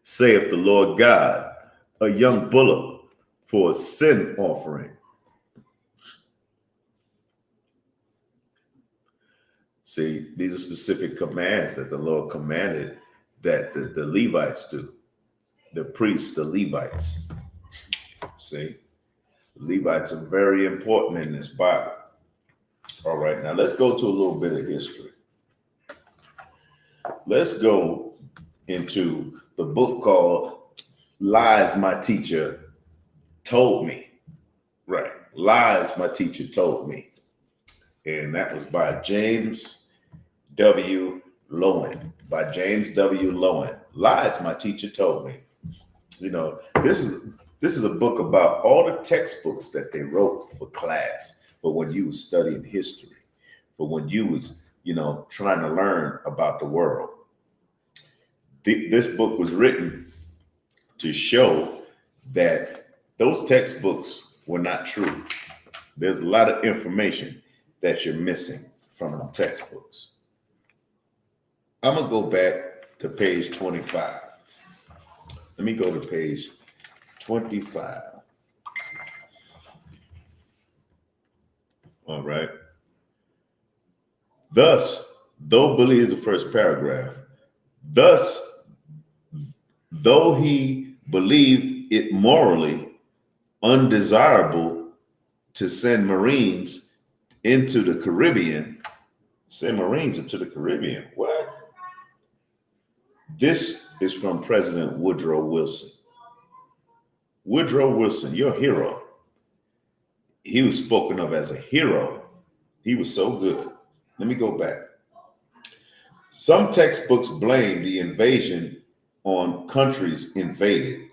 Saith the Lord God, a young bullock for a sin offering. See, these are specific commands that the Lord commanded that the Levites do. The priests, the Levites. See, Levites are very important in this Bible. All right, now let's go to a little bit of history. Let's go into the book called Lies My Teacher Told Me. Right, Lies My Teacher Told Me. And that was by James W. Lowen. By James W. Lowen. Lies My Teacher Told Me. You know, this is This is a book about all the textbooks that they wrote for class, for when you was studying history, for when you was, trying to learn about the world. This book was written to show that those textbooks were not true. There's a lot of information that you're missing from the textbooks. I'm going to go back to page 25. Let me go to page 25. All right. Thus, though Billy is the first paragraph, thus, though he believed it morally undesirable to send Marines into the Caribbean, What? This is from President Woodrow Wilson. Woodrow Wilson, your hero. He was spoken of as a hero. He was so good. Let me go back. Some textbooks blame the invasion on countries invaded.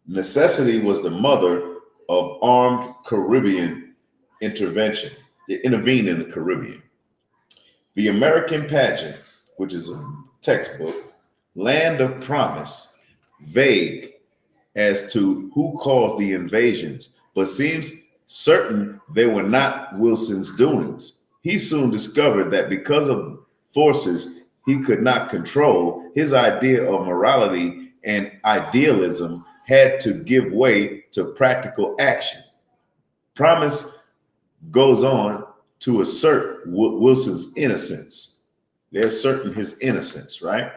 Necessity was the mother of armed Caribbean intervention. They intervened in the Caribbean. The American Pageant, which is a textbook, Land of Promise, vague as to who caused the invasions, but seems certain they were not Wilson's doings. He soon discovered that because of forces he could not control, his idea of morality and idealism had to give way to practical action. Promise goes on to assert Wilson's innocence. They're asserting his innocence, right?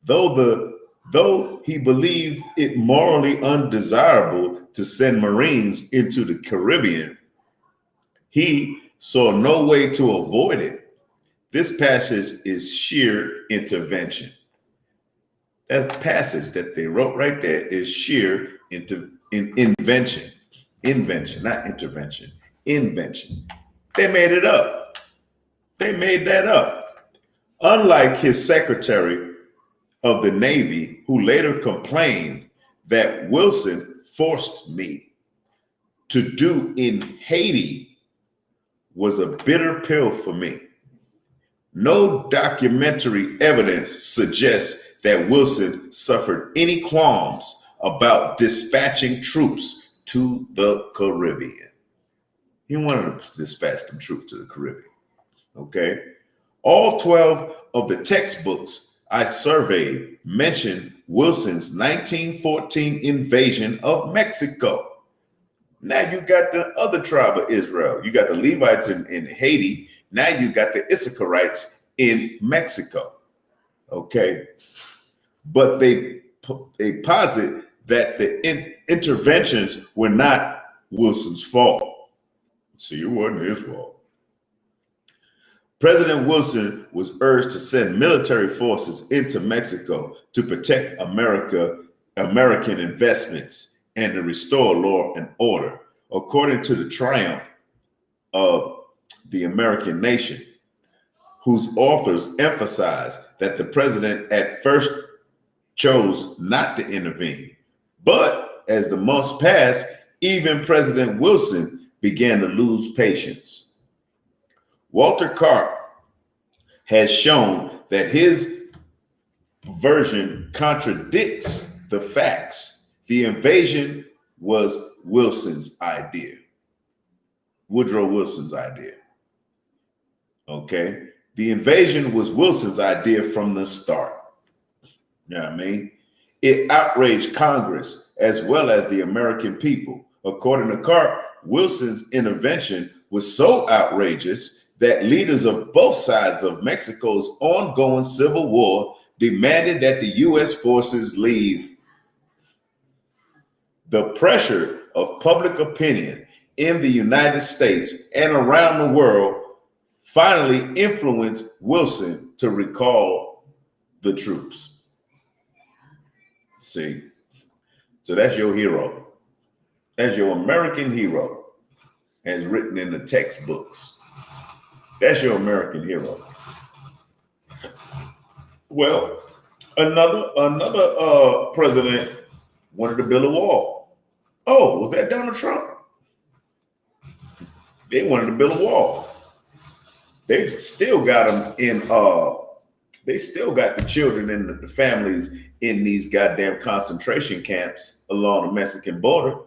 Though he believed it morally undesirable to send Marines into the Caribbean, he saw no way to avoid it. This passage is sheer intervention. That passage that they wrote right there is sheer invention. Invention, not intervention. Invention. They made it up. They made that up. Unlike his secretary of the Navy, who later complained that Wilson forced me to do in Haiti was a bitter pill for me. No documentary evidence suggests that Wilson suffered any qualms about dispatching troops to the Caribbean. He wanted to dispatch them troops to the Caribbean. Okay. All 12 of the textbooks I surveyed mention Wilson's 1914 invasion of Mexico. Now you got the other tribe of Israel. You got the Levites in Haiti. Now you got the Issacharites in Mexico. Okay. But they posit that the interventions were not Wilson's fault. See, it wasn't his fault. President Wilson was urged to send military forces into Mexico to protect American investments and to restore law and order, according to the triumph of the American nation, whose authors emphasize that the president at first chose not to intervene. But as the months passed, even President Wilson began to lose patience. Walter Carp has shown that his version contradicts the facts. The invasion was Wilson's idea, Woodrow Wilson's idea. Okay? The invasion was Wilson's idea from the start. You know what I mean? It outraged Congress as well as the American people. According to Carp, Wilson's intervention was so outrageous that leaders of both sides of Mexico's ongoing civil war demanded that the U.S. forces leave. The pressure of public opinion in the United States and around the world finally influenced Wilson to recall the troops. See, so that's your hero. That's your American hero, as written in the textbooks. That's your American hero. Well, another president wanted to build a wall. Oh, was that Donald Trump? They wanted to build a wall. They still got them in. They still got the children and the families in these goddamn concentration camps along the Mexican border.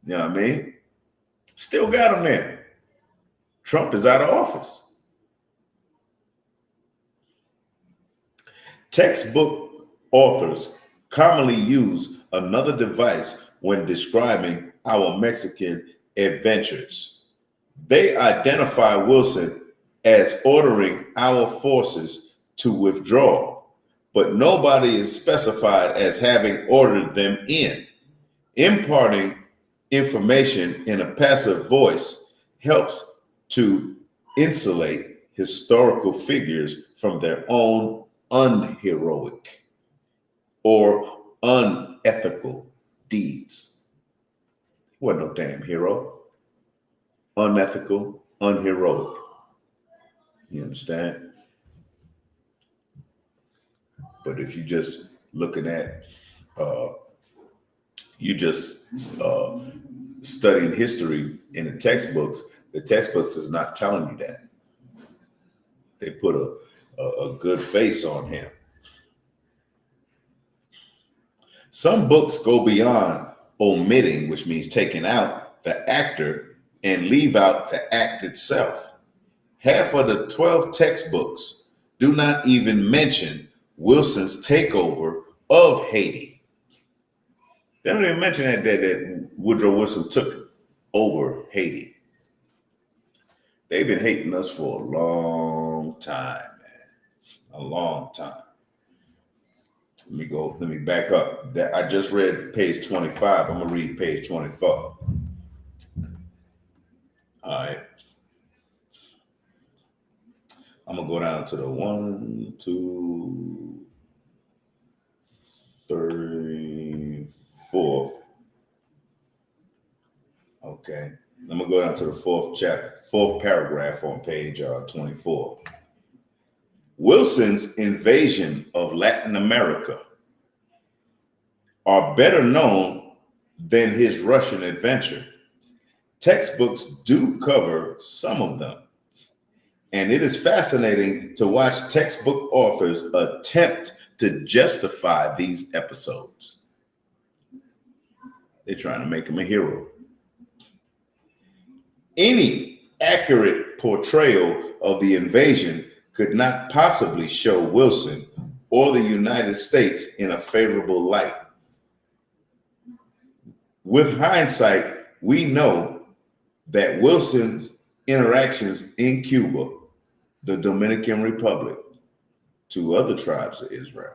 You know what I mean? Still got them there. Trump is out of office. Textbook authors commonly use another device when describing our Mexican adventures. They identify Wilson as ordering our forces to withdraw, but nobody is specified as having ordered them in. Imparting information in a passive voice helps to insulate historical figures from their own unheroic or unethical deeds. He wasn't no damn hero. Unethical, unheroic. You understand? But if you just looking at, studying history in the textbooks is not telling you that. They put a good face on him. Some books go beyond omitting, which means taking out the actor and leave out the act itself. Half of the 12 textbooks do not even mention Wilson's takeover of Haiti. They don't even mention that Woodrow Wilson took over Haiti. They've been hating us for a long time, man. A long time. Let me back up. I just read page 25. I'm going to read page 24. All right. I'm going to go down to the 1, 2, 3, 4. Okay. I'm going to go down to the fourth paragraph on page 24. Wilson's invasion of Latin America are better known than his Russian adventure. Textbooks do cover some of them, and it is fascinating to watch textbook authors attempt to justify these episodes. They're trying to make him a hero. Any accurate portrayal of the invasion could not possibly show Wilson or the United States in a favorable light. With hindsight, we know that Wilson's interactions in Cuba, the Dominican Republic, 2 other tribes of Israel,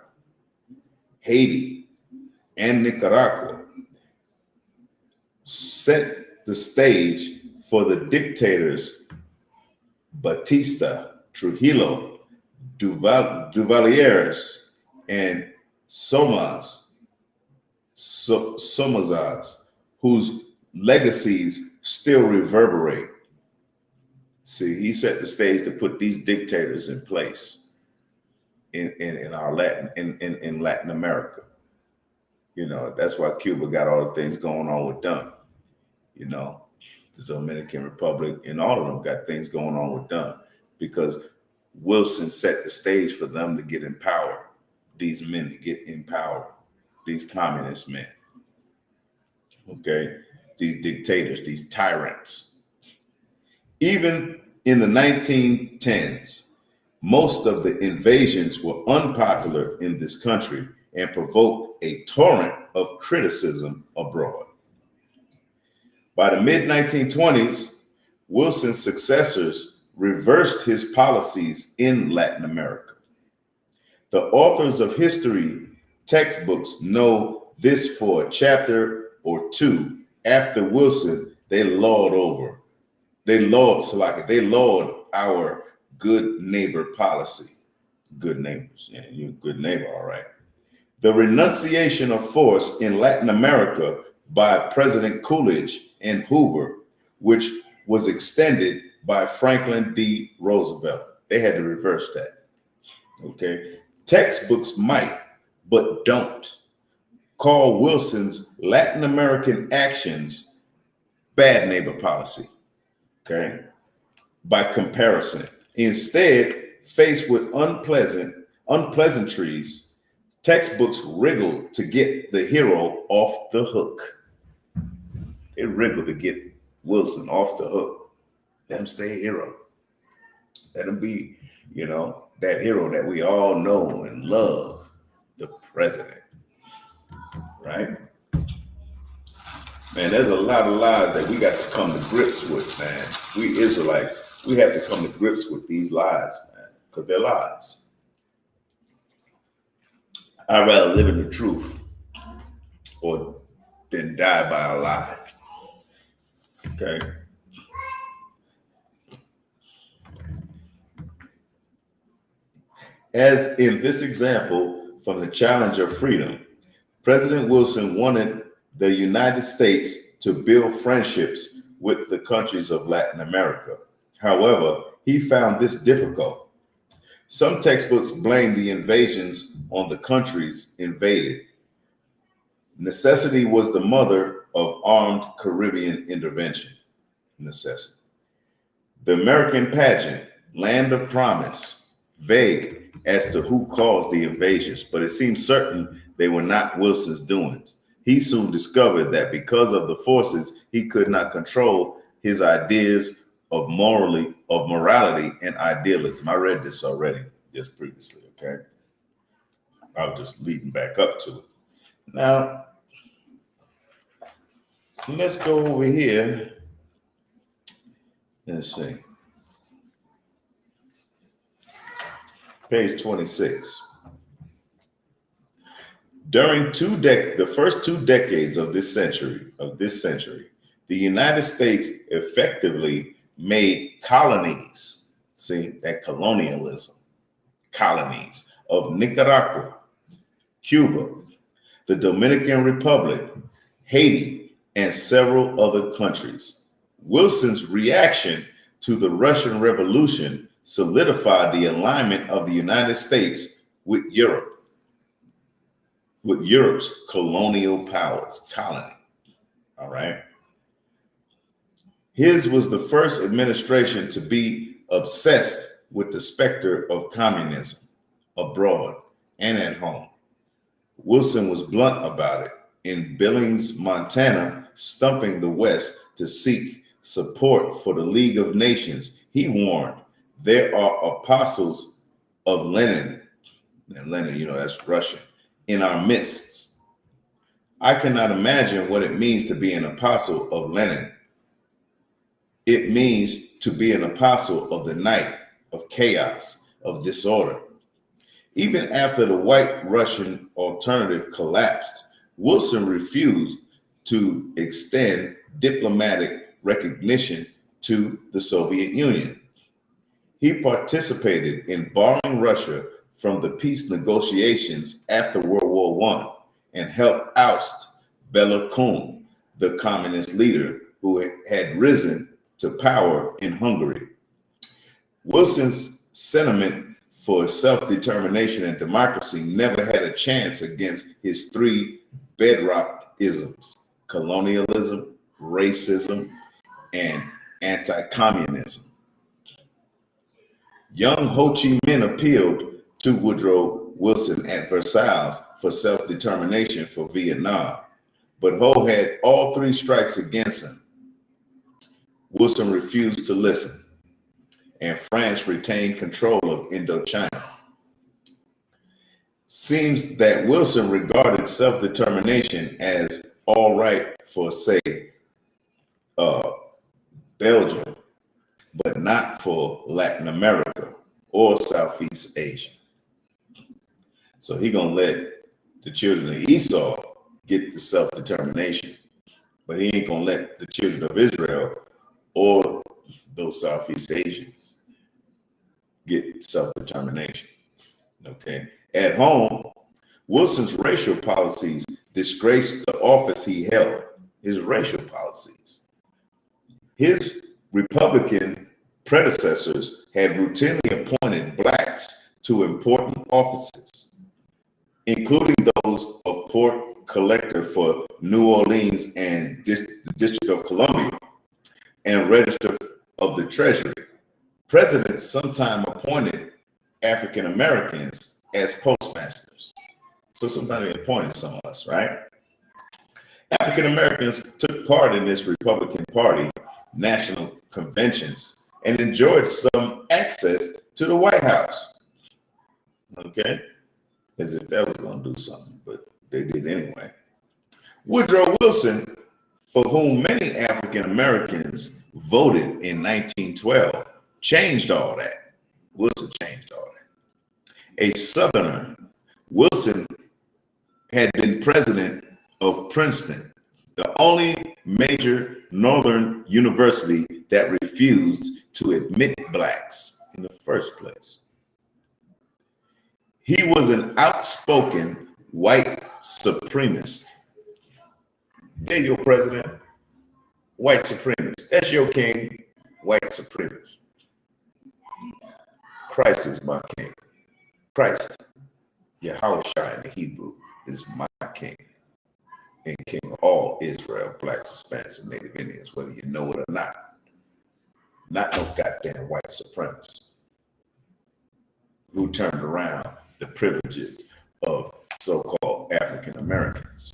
Haiti, and Nicaragua, set the stage for the dictators Batista, Trujillo, Duvaliers, and Somazas, whose legacies still reverberate. See, he set the stage to put these dictators in place in our in Latin America. You know, that's why Cuba got all the things going on with them. You know, the Dominican Republic and all of them got things going on with them because Wilson set the stage for them to get in power. These men to get in power. These communist men. Okay, these dictators, these tyrants. Even in the 1910s, most of the invasions were unpopular in this country and provoked a torrent of criticism abroad. By the mid-1920s, Wilson's successors reversed his policies in Latin America. The authors of history textbooks know this for a chapter or 2 after Wilson, they lawed our good neighbor policy. Good neighbors. Yeah, you're a good neighbor, all right. The renunciation of force in Latin America by President Coolidge and Hoover, which was extended by Franklin D. Roosevelt. They had to reverse that. Okay. Textbooks might, but don't. called Wilson's Latin American actions bad neighbor policy. Okay. By comparison, instead, faced with unpleasantries, textbooks wriggle to get the hero off the hook. They wriggle to get Wilson off the hook. Let him stay a hero. Let him be, that hero that we all know and love, the president. Right? Man, there's a lot of lies that we got to come to grips with, man. We Israelites, we have to come to grips with these lies, man, because they're lies. I'd rather live in the truth than die by a lie. Okay? As in this example from the Challenge of Freedom, President Wilson wanted the United States to build friendships with the countries of Latin America. However, he found this difficult. Some textbooks blame the invasions on the countries invaded. Necessity was the mother of armed Caribbean intervention. Necessity. The American pageant, Land of Promise, vague as to who caused the invasions, but it seems certain they were not Wilson's doings. He soon discovered that because of the forces he could not control, his ideas of morality and idealism. I read this already just previously, okay? I was just leading back up to it. Now, let's go over here. Let's see. Page 26. During the first 2 decades of this century, the United States effectively made colonies, see, that colonialism, colonies of Nicaragua, Cuba, the Dominican Republic, Haiti, and several other countries. Wilson's reaction to the Russian Revolution solidified the alignment of the United States with Europe's colonial powers, colony. All right. His was the first administration to be obsessed with the specter of communism abroad and at home. Wilson was blunt about it in Billings, Montana, stumping the West to seek support for the League of Nations. He warned, there are apostles of Lenin, and Lenin, that's Russian, in our midst. I cannot imagine what it means to be an apostle of Lenin. It means to be an apostle of the night, of chaos, of disorder. Even after the white Russian alternative collapsed, Wilson refused to extend diplomatic recognition to the Soviet Union. He participated in borrowing Russia from the peace negotiations after World War I and helped oust Bela Kun, the communist leader who had risen to power in Hungary. Wilson's sentiment for self-determination and democracy never had a chance against his 3 bedrock isms: colonialism, racism, and anti-communism. Young Ho Chi Minh appealed to Woodrow Wilson at Versailles for self-determination for Vietnam, but Ho had all 3 strikes against him. Wilson refused to listen, and France retained control of Indochina. Seems that Wilson regarded self-determination as all right for, say, Belgium, but not for Latin America or Southeast Asia. So he gonna let the children of Esau get the self-determination, but he ain't gonna let the children of Israel or those Southeast Asians get self-determination. Okay. At home, Wilson's racial policies disgraced the office he held. His racial policies. His Republican predecessors had routinely appointed blacks to important offices, including those of Port collector for New Orleans and the District of Columbia, and Register of the Treasury. Presidents sometimes appointed African Americans as postmasters. So somebody appointed some of us, right? African Americans took part in this Republican Party national conventions and enjoyed some access to the White House. Okay? As if that was going to do something, but they did anyway. Woodrow Wilson, for whom many African Americans voted in 1912, changed all that. Wilson changed all that. A Southerner, Wilson had been president of Princeton, the only major Northern university that refused to admit blacks in the first place. He was an outspoken white supremacist. There your president, white supremacist. That's your king, white supremacist. Christ is my king. Christ, Yahweh in the Hebrew, is my king. And king of all Israel, blacks, Hispanics, and Native Indians, whether you know it or not. Not no goddamn white supremacist who turned around the privileges of so-called African Americans.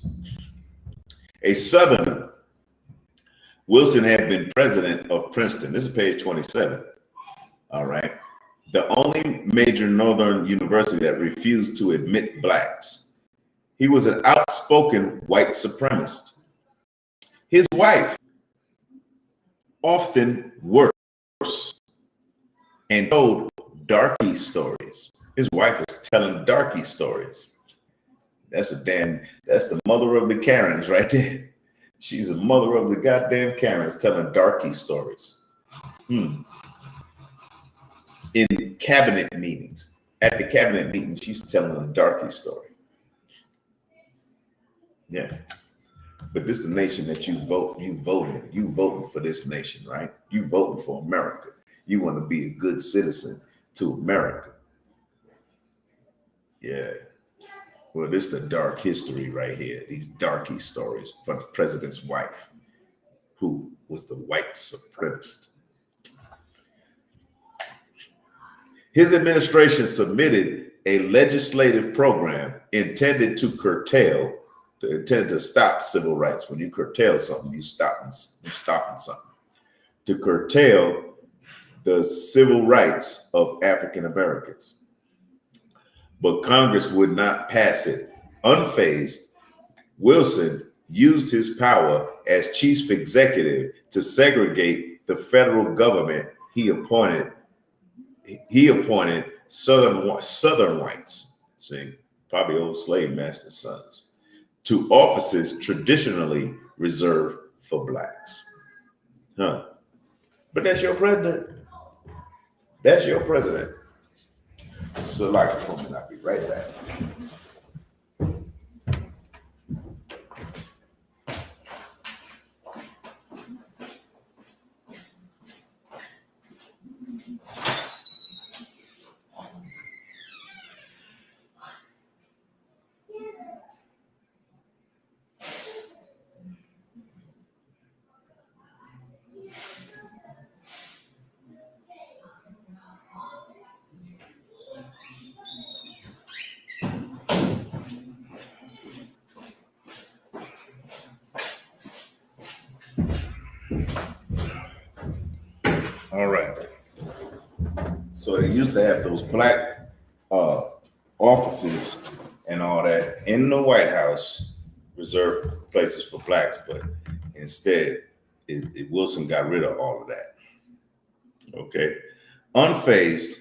A Southerner, Wilson had been president of Princeton. This is page 27. All right. The only major Northern university that refused to admit blacks. He was an outspoken white supremacist. His wife often worse and told darky stories. His wife was telling darky stories. That's the mother of the Karens right there. She's a mother of the goddamn Karens telling darky stories. In cabinet meetings. At the cabinet meeting, she's telling a darky story. Yeah. But this is the nation that you voting. You voting for this nation, right? You voting for America. You want to be a good citizen to America. Yeah. Well, this is the dark history right here. These darky stories from the president's wife, who was the white supremacist. His administration submitted a legislative program intended to stop civil rights. When you curtail something, you're stopping something. To curtail the civil rights of African Americans. But Congress would not pass it. Unfazed, Wilson used his power as chief executive to segregate the federal government. He appointed Southern whites, see, probably old slave master sons, to offices traditionally reserved for blacks. But that's your president. That's your president. So like a moment, I'll be right back. All right. So they used to have those black offices and all that in the White House, reserved places for blacks, but instead, Wilson got rid of all of that. Okay. Unfazed.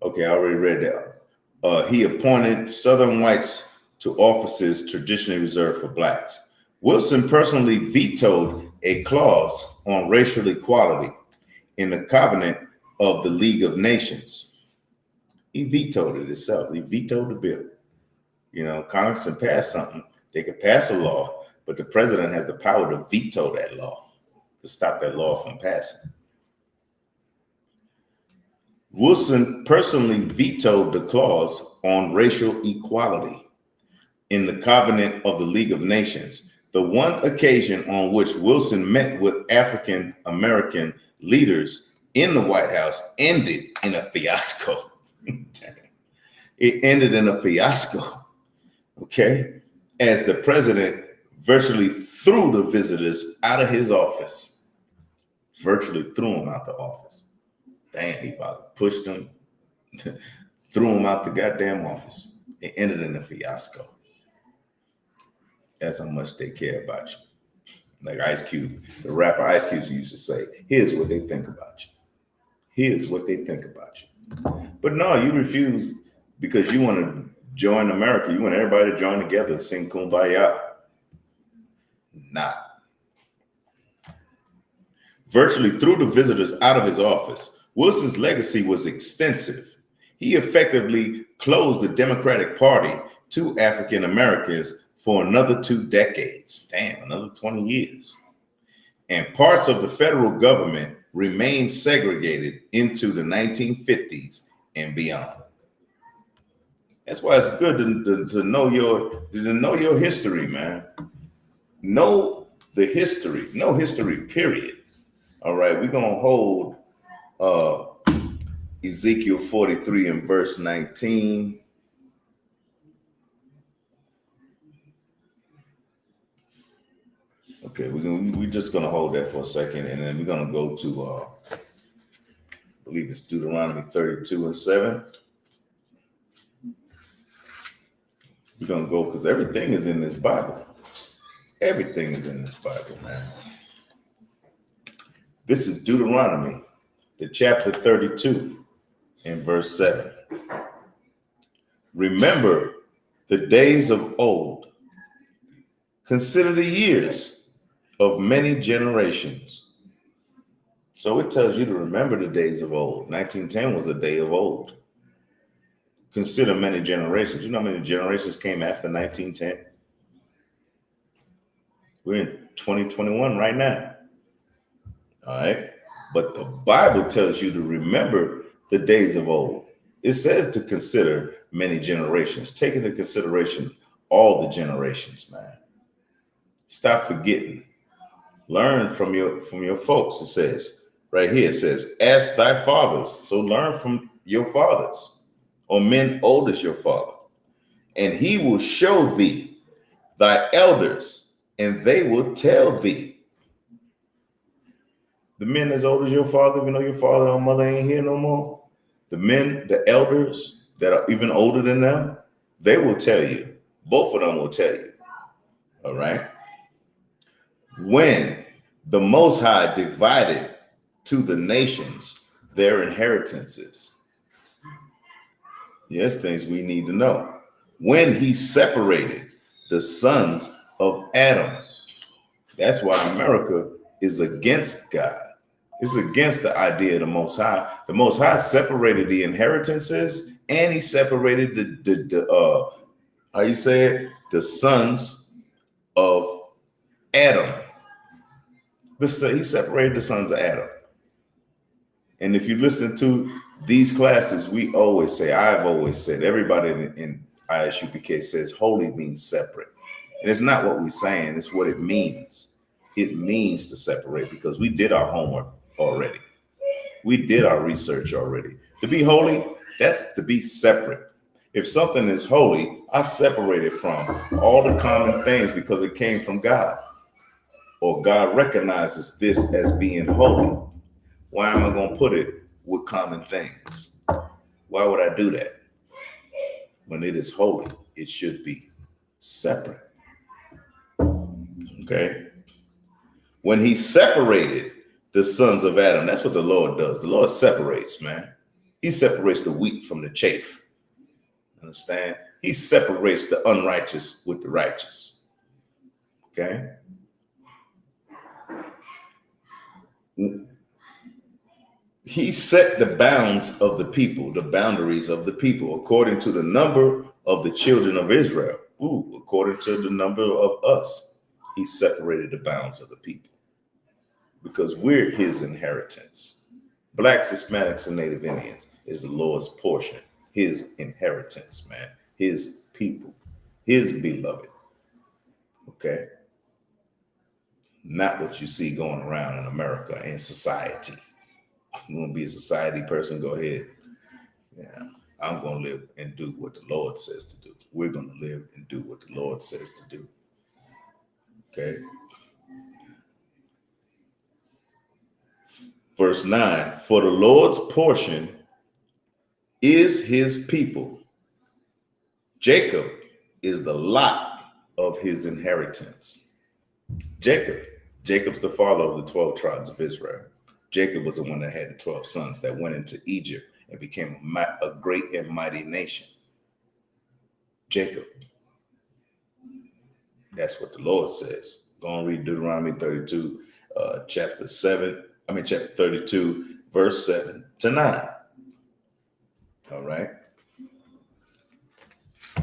Okay, I already read that. He appointed Southern whites to offices traditionally reserved for blacks. Wilson personally vetoed a clause on racial equality in the covenant of the League of Nations. He vetoed it himself. He vetoed the bill. You know, Congress can pass something. They can pass a law, but the president has the power to veto that law, to stop that law from passing. Wilson personally vetoed the clause on racial equality. in the Covenant of the League of Nations. The one occasion on which Wilson met with African American leaders in the White House ended in a fiasco. It ended in a fiasco, okay? As the president virtually threw the visitors out of his office. Virtually threw them out the office. Damn, he probably pushed them, threw them out the goddamn office. It ended in a fiasco. That's how much they care about you. Like Ice Cube, the rapper Ice Cube used to say, here's what they think about you. Here's what they think about you. But no, you refuse because you want to join America. You want everybody to join together and sing Kumbaya. Nah. Virtually threw the visitors out of his office. Wilson's legacy was extensive. He effectively closed the Democratic Party to African Americans for another 2 decades. Damn, another 20 years. And parts of the federal government remained segregated into the 1950s and beyond. That's why it's good to know your history, man. Know the history. Know history, period. All right, we're gonna hold Ezekiel 43 and verse 19. Okay, we're just gonna hold that for a second, and then we're gonna go to I believe it's Deuteronomy 32 and 7. We're gonna go because everything is in this Bible. Everything is in this Bible, man. This is Deuteronomy, the chapter 32 and verse 7. Remember the days of old. Consider the years of many generations. So it tells you to remember the days of old. 1910 was a day of old. Consider many generations. You know how many generations came after 1910? We're in 2021 right now. All right. But the Bible tells you to remember the days of old. It says to consider many generations. Take into consideration all the generations, man. Stop forgetting. Learn from your folks. It says right here, it says, ask thy fathers. So learn from your fathers, or men old as your father, and he will show thee thy elders, and they will tell thee. The men as old as your father, even though your father or mother ain't here no more, the men, the elders that are even older than them, they will tell you. Both of them will tell you. All right. When the Most High divided to the nations their inheritances. Yes, things we need to know. When he separated the sons of Adam. That's why America is against God. It's against the idea of the Most High. The Most High separated the inheritances, and he separated the how you say it? The sons of Adam. He separated the sons of Adam. And if you listen to these classes, we always say, I've always said, everybody in ISUPK says holy means separate. And it's not what we're saying, it's what it means. It means to separate because we did our homework already. We did our research already. To be holy, that's to be separate. If something is holy, I separate it from all the common things because it came from God. Or God recognizes this as being holy. Why am I going to put it with common things? Why would I do that? When it is holy, it should be separate. Okay? When he separated the sons of Adam, that's what the Lord does. The Lord separates, man. He separates the wheat from the chaff. Understand? He separates the unrighteous with the righteous. Okay? He set the bounds of the people, the boundaries of the people, according to the number of the children of Israel. According to the number of us, he separated the bounds of the people because we're his inheritance. Blacks, Hispanics, and Native Indians is the Lord's portion, his inheritance, man, his people, his beloved. Okay. Not what you see going around in America and society. You want to be a society person? Go ahead. Yeah. I'm going to live and do what the Lord says to do. We're going to live and do what the Lord says to do. Okay. Verse 9, for the Lord's portion is his people. Jacob is the lot of his inheritance. Jacob's the father of the 12 tribes of Israel. Jacob was the one that had the 12 sons that went into Egypt and became a great and mighty nation. Jacob. That's what the Lord says. Go and read Deuteronomy 32, chapter 32, verse 7 to 9. All right.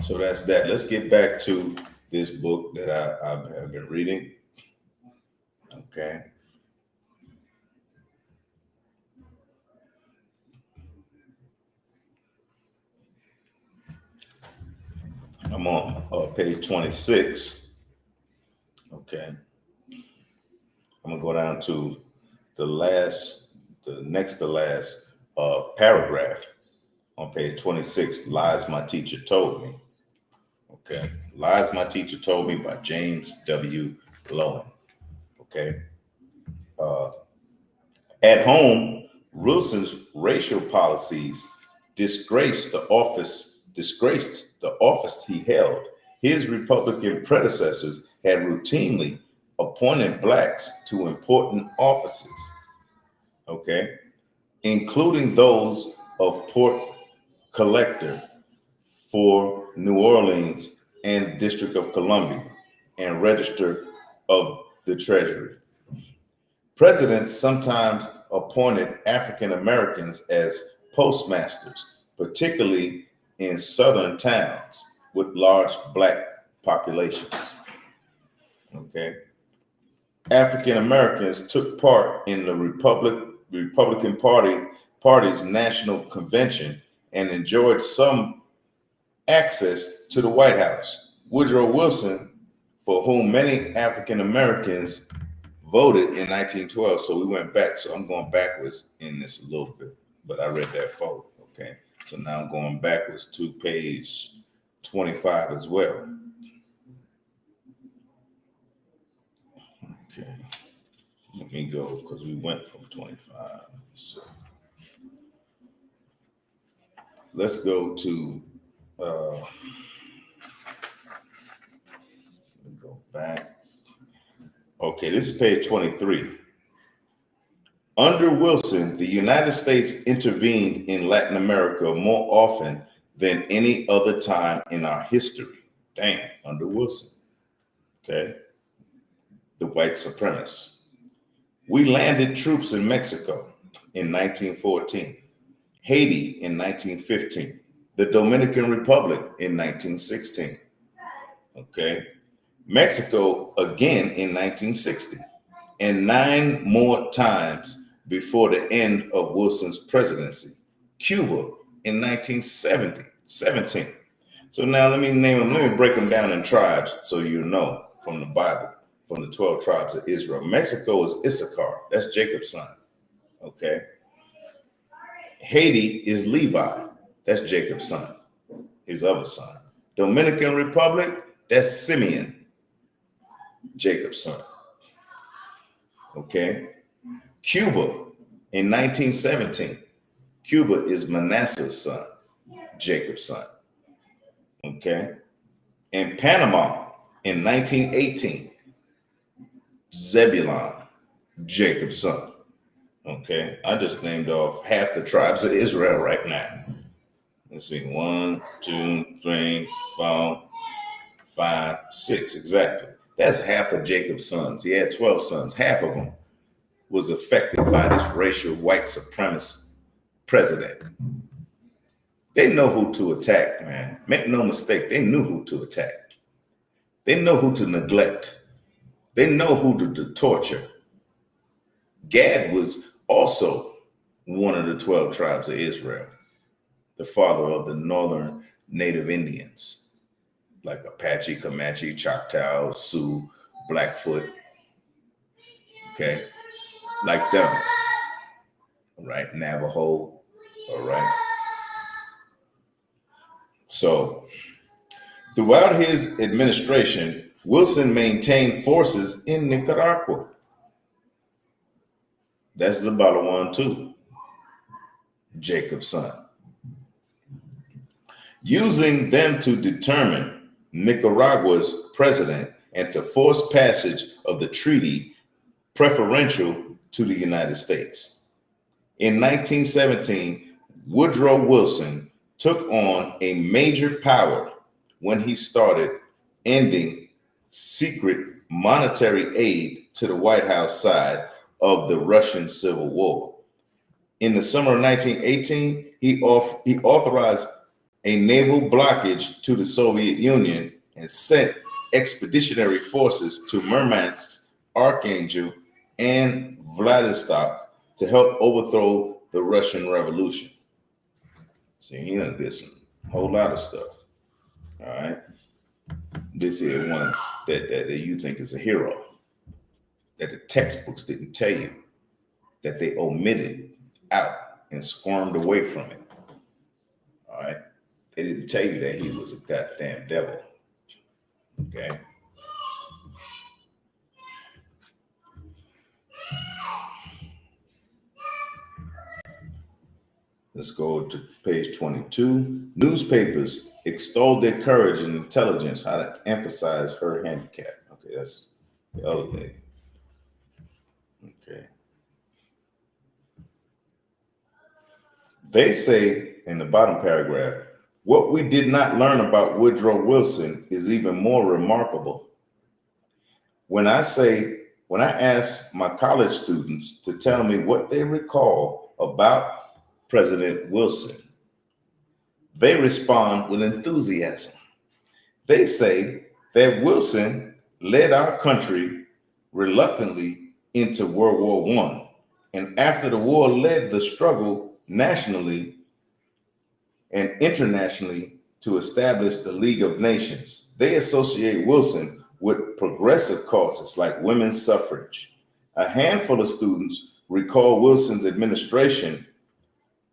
So that's that. Let's get back to this book that I have been reading. Okay. I'm on page 26. Okay. I'm gonna go down to the next to last paragraph on page 26. Lies my teacher told me. Okay. Lies my teacher told me by James W. Lowen. Okay. At home, Wilson's racial policies disgraced the office he held. His Republican predecessors had routinely appointed blacks to important offices, okay, including those of port collector for New Orleans and District of Columbia and Register of the Treasury. Presidents sometimes appointed African Americans as postmasters, particularly in southern towns with large black populations. Okay. African Americans took part in the Republican Party's national convention and enjoyed some access to the White House. Woodrow Wilson, for whom many African Americans voted in 1912. So we went back. So I'm going backwards in this a little bit, but I read that forward. Okay. So now I'm going backwards to page 25 as well. Okay. Let me go because we went from 25. So let's go to, let me go back. Okay, this is page 23. Under Wilson, the United States intervened in Latin America more often than any other time in our history. Damn, under Wilson. Okay. The white supremacists. We landed troops in Mexico in 1914, Haiti in 1915, the Dominican Republic in 1916. Okay. Mexico again in 1960, and 9 more times before the end of Wilson's presidency. Cuba in 1917. So now let me name them. Let me break them down in tribes so you know from the Bible, from the 12 tribes of Israel. Mexico is Issachar. That's Jacob's son. Okay. Haiti is Levi. That's Jacob's son, his other son. Dominican Republic, that's Simeon, Jacob's son. Okay. Cuba in 1917. Cuba is Manasseh's son, Jacob's son. Okay. And Panama in 1918. Zebulon, Jacob's son. Okay. I just named off half the tribes of Israel right now. Let's see. 1, 2, 3, 4, 5, 6. Exactly. That's half of Jacob's sons. He had 12 sons. Half of them was affected by this racial white supremacist president. They know who to attack, man. Make no mistake. They knew who to attack. They know who to neglect. They know who to torture. Gad was also one of the 12 tribes of Israel, the father of the northern native Indians. like Apache, Comanche, Choctaw, Sioux, Blackfoot, okay, like them, all right, Navajo, all right. So throughout his administration, Wilson maintained forces in Nicaragua. That's Zabalawan too, Jacob's son, using them to determine Nicaragua's president and to force passage of the treaty preferential to the United States. In 1917, Woodrow Wilson took on a major power when he started ending secret monetary aid to the White House side of the Russian Civil War. In the summer of 1918, he authorized a naval blockage to the Soviet Union and sent expeditionary forces to Murmansk, Archangel, and Vladivostok to help overthrow the Russian Revolution. See, he done did some whole lot of stuff. All right. This is one that you think is a hero, that the textbooks didn't tell you, that they omitted out and squirmed away from it. All right. They didn't tell you that he was a goddamn devil. Okay. Let's go to page 22. Newspapers extolled their courage and intelligence, how to emphasize her handicap. Okay, that's the other thing. Okay. They say in the bottom paragraph, what we did not learn about Woodrow Wilson is even more remarkable. When I ask my college students to tell me what they recall about President Wilson, they respond with enthusiasm. They say that Wilson led our country reluctantly into World War I, and after the war led the struggle nationally and internationally to establish the League of Nations. They associate Wilson with progressive causes like women's suffrage. A handful of students recall Wilson's administration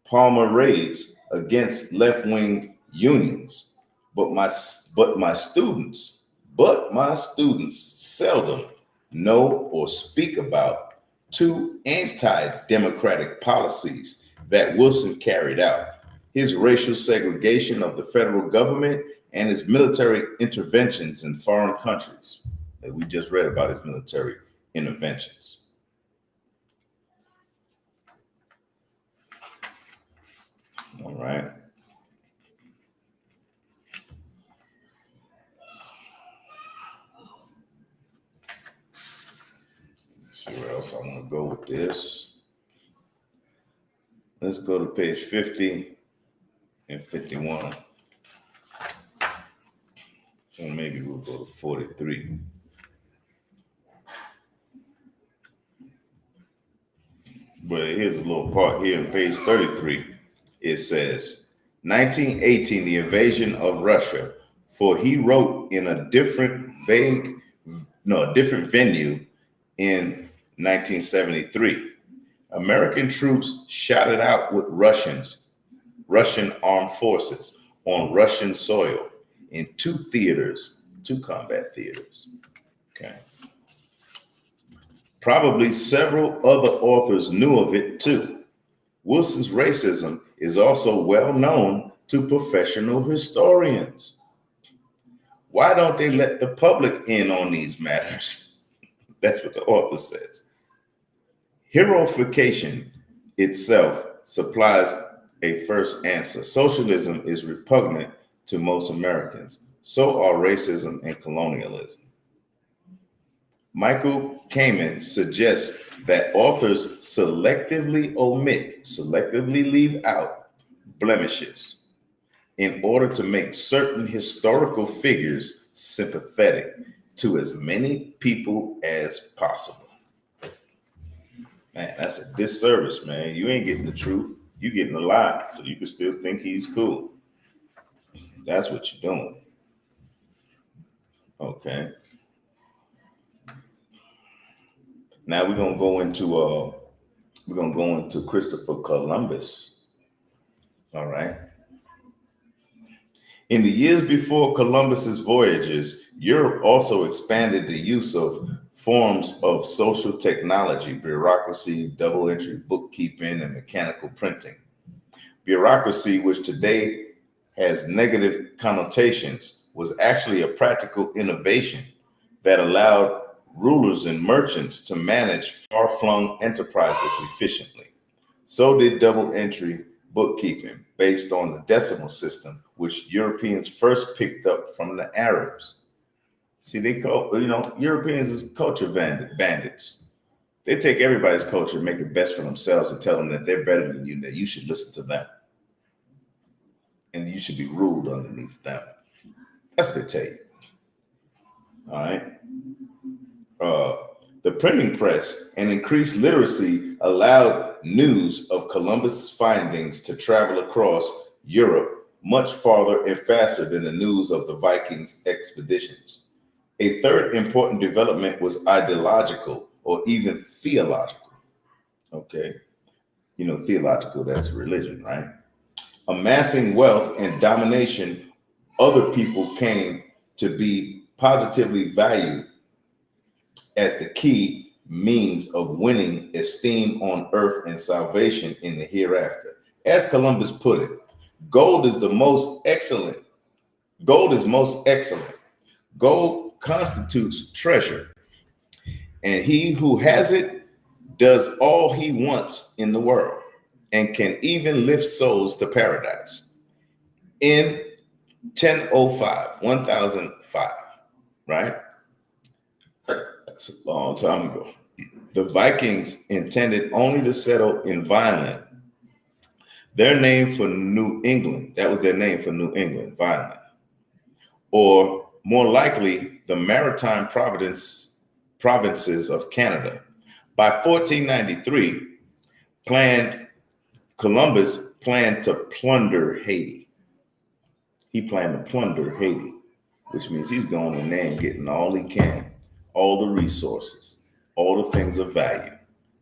Palmer raids against left-wing unions, but my students seldom know or speak about two anti-democratic policies that Wilson carried out: his racial segregation of the federal government and his military interventions in foreign countries. That we just read about his military interventions. All right. Let's see where else I want to go with this. Let's go to page 50 and 51. Or maybe we'll go to 43. But here's a little part here on page 33. It says, 1918, the invasion of Russia, for he wrote in a different venue in 1973. American troops shouted out with Russian armed forces on Russian soil in two combat theaters. Okay. Probably several other authors knew of it too. Wilson's racism is also well known to professional historians. Why don't they let the public in on these matters? That's what the author says. Heroification itself supplies a first answer. Socialism is repugnant to most Americans. So are racism and colonialism. Michael Kamen suggests that authors selectively leave out blemishes in order to make certain historical figures sympathetic to as many people as possible. Man, that's a disservice, man. You ain't getting the truth. You're getting a lie, so you can still think he's cool. That's what you're doing. Okay. Now we're gonna go into Christopher Columbus. All right. In the years before Columbus's voyages, Europe also expanded the use of forms of social technology, bureaucracy, double entry bookkeeping, and mechanical printing. Bureaucracy, which today has negative connotations, was actually a practical innovation that allowed rulers and merchants to manage far flung enterprises efficiently. So did double entry bookkeeping based on the decimal system, which Europeans first picked up from the Arabs. See, they call, Europeans is culture bandits. They take everybody's culture, make it best for themselves, and tell them that they're better than you, and that you should listen to them, and you should be ruled underneath them. That's what they tell you. All right. Uh, the printing press and increased literacy allowed news of Columbus' findings to travel across Europe much farther and faster than the news of the Vikings' expeditions. A third important development was ideological or even theological. Okay. Theological, that's religion, right? Amassing wealth and domination, other people came to be positively valued as the key means of winning esteem on earth and salvation in the hereafter. As Columbus put it, gold is most excellent. Gold constitutes treasure, and he who has it does all he wants in the world and can even lift souls to paradise. In 1005, right? That's a long time ago. The Vikings intended only to settle in Vineland. Their name for New England, that was their name for New England, Vineland. Or more likely, the maritime provinces of Canada. By 1493, Columbus planned to plunder Haiti. He planned to plunder Haiti, which means he's going in there and getting all he can, all the resources, all the things of value.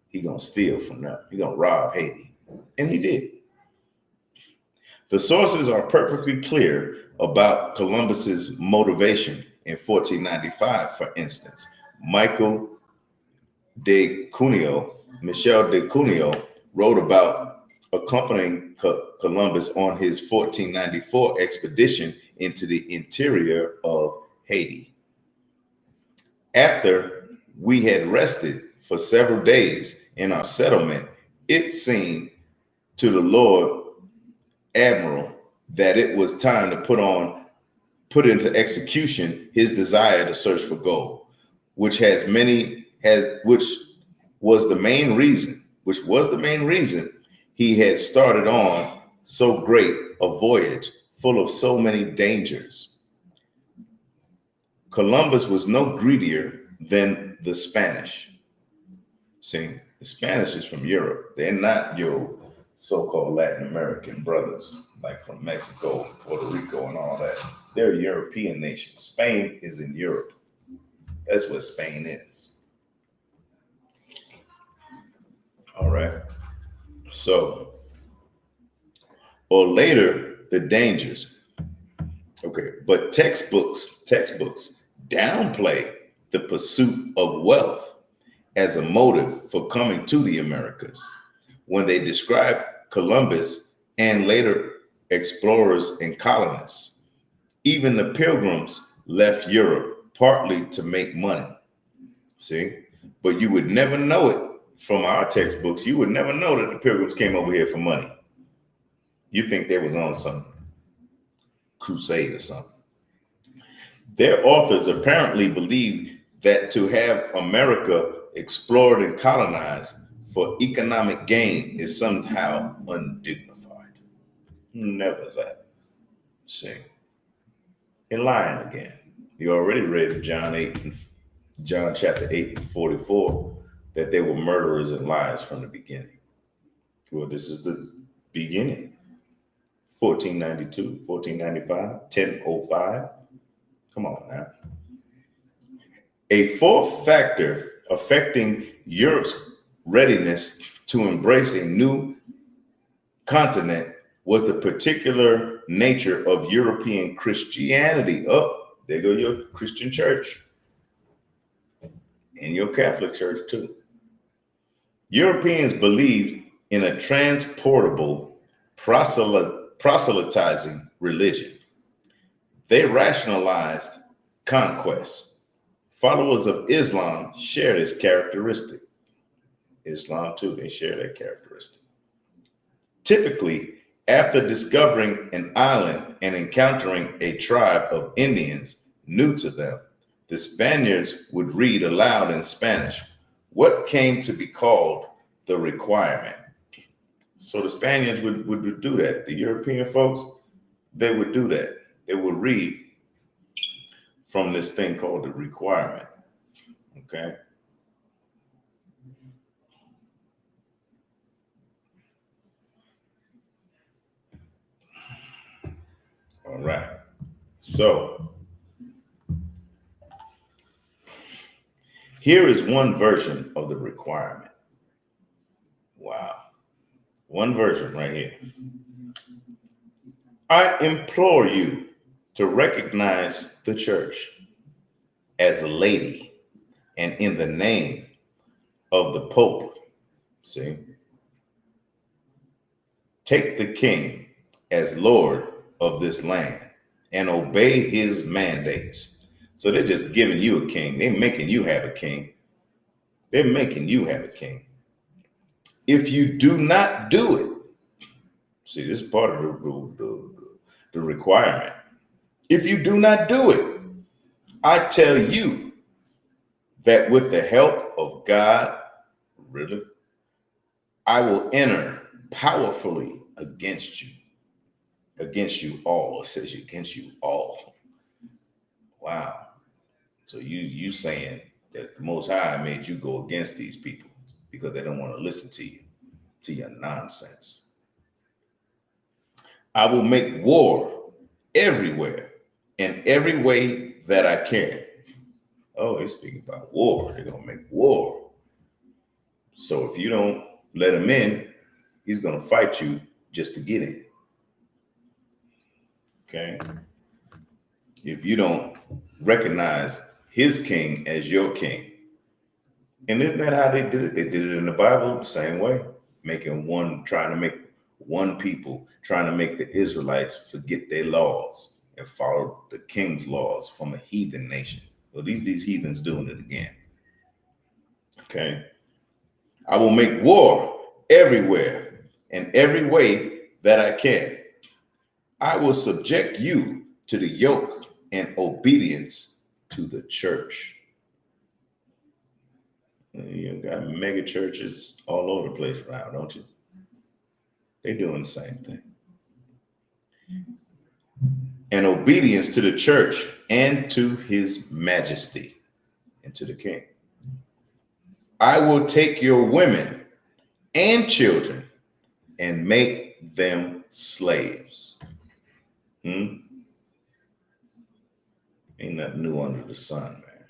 He's going to steal from them. He's going to rob Haiti. And he did. The sources are perfectly clear about Columbus's motivation in 1495, for instance. Michel de Cuneo wrote about accompanying Columbus on his 1494 expedition into the interior of Haiti. After we had rested for several days in our settlement, it seemed to the Lord Admiral that it was time to put into execution his desire to search for gold, which was the main reason he had started on so great a voyage full of so many dangers. Columbus was no greedier than the Spanish. See, the Spanish is from Europe. They're not your so-called Latin American brothers, like from Mexico, Puerto Rico, and all that. They're a European nation. Spain is in Europe. That's what Spain is. All right. So, or later, the dangers. Okay, but textbooks downplay the pursuit of wealth as a motive for coming to the Americas. When they describe Columbus and later explorers and colonists, even the pilgrims left Europe partly to make money. See, but you would never know it from our textbooks. You would never know that the pilgrims came over here for money. You think they was on some crusade or something. Their authors apparently believed that to have America explored and colonized for economic gain is somehow undignified. Never that. See, and lying again. You already read John chapter 8 and 44, that they were murderers and liars from the beginning. Well, this is the beginning. 1492, 1495, 1005. Come on now. A fourth factor affecting Europe's readiness to embrace a new continent was the particular nature of European Christianity. Oh, there go your Christian church and your Catholic church too. Europeans believed in a transportable proselytizing religion. They rationalized conquest. Followers of Islam share this characteristic. Islam too, they share that characteristic. Typically, after discovering an island and encountering a tribe of Indians new to them, the Spaniards would read aloud in Spanish what came to be called the requirement. So the Spaniards would do that. The European folks, they would do that. They would read from this thing called the requirement. Okay. All right. So here is one version of the requirement. Wow. One version right here. I implore you to recognize the church as a lady and in the name of the Pope. See? Take the king as Lord of this land and obey his mandates. So they're just giving you a king. They're making you have a king. They're making you have a king. If you do not do it, see, this is part of the requirement. If you do not do it, I tell you that with the help of God, really, I will enter powerfully against you all. It says against you all. Wow. So you saying that the Most High made you go against these people because they don't want to listen to your nonsense. I will make war everywhere in every way that I can. Oh, he's speaking about war. They're going to make war. So if you don't let him in, he's going to fight you just to get in. Okay? If you don't recognize his king as your king. And isn't that how they did it? They did it in the Bible the same way, trying to make one people, trying to make the Israelites forget their laws and follow the king's laws from a heathen nation. Well, these heathens doing it again. Okay. I will make war everywhere in every way that I can. I will subject you to the yoke and obedience to the church. You got mega churches all over the place around, don't you? They're doing the same thing. And obedience to the church and to his majesty and to the king. I will take your women and children and make them slaves. Ain't nothing new under the sun, man.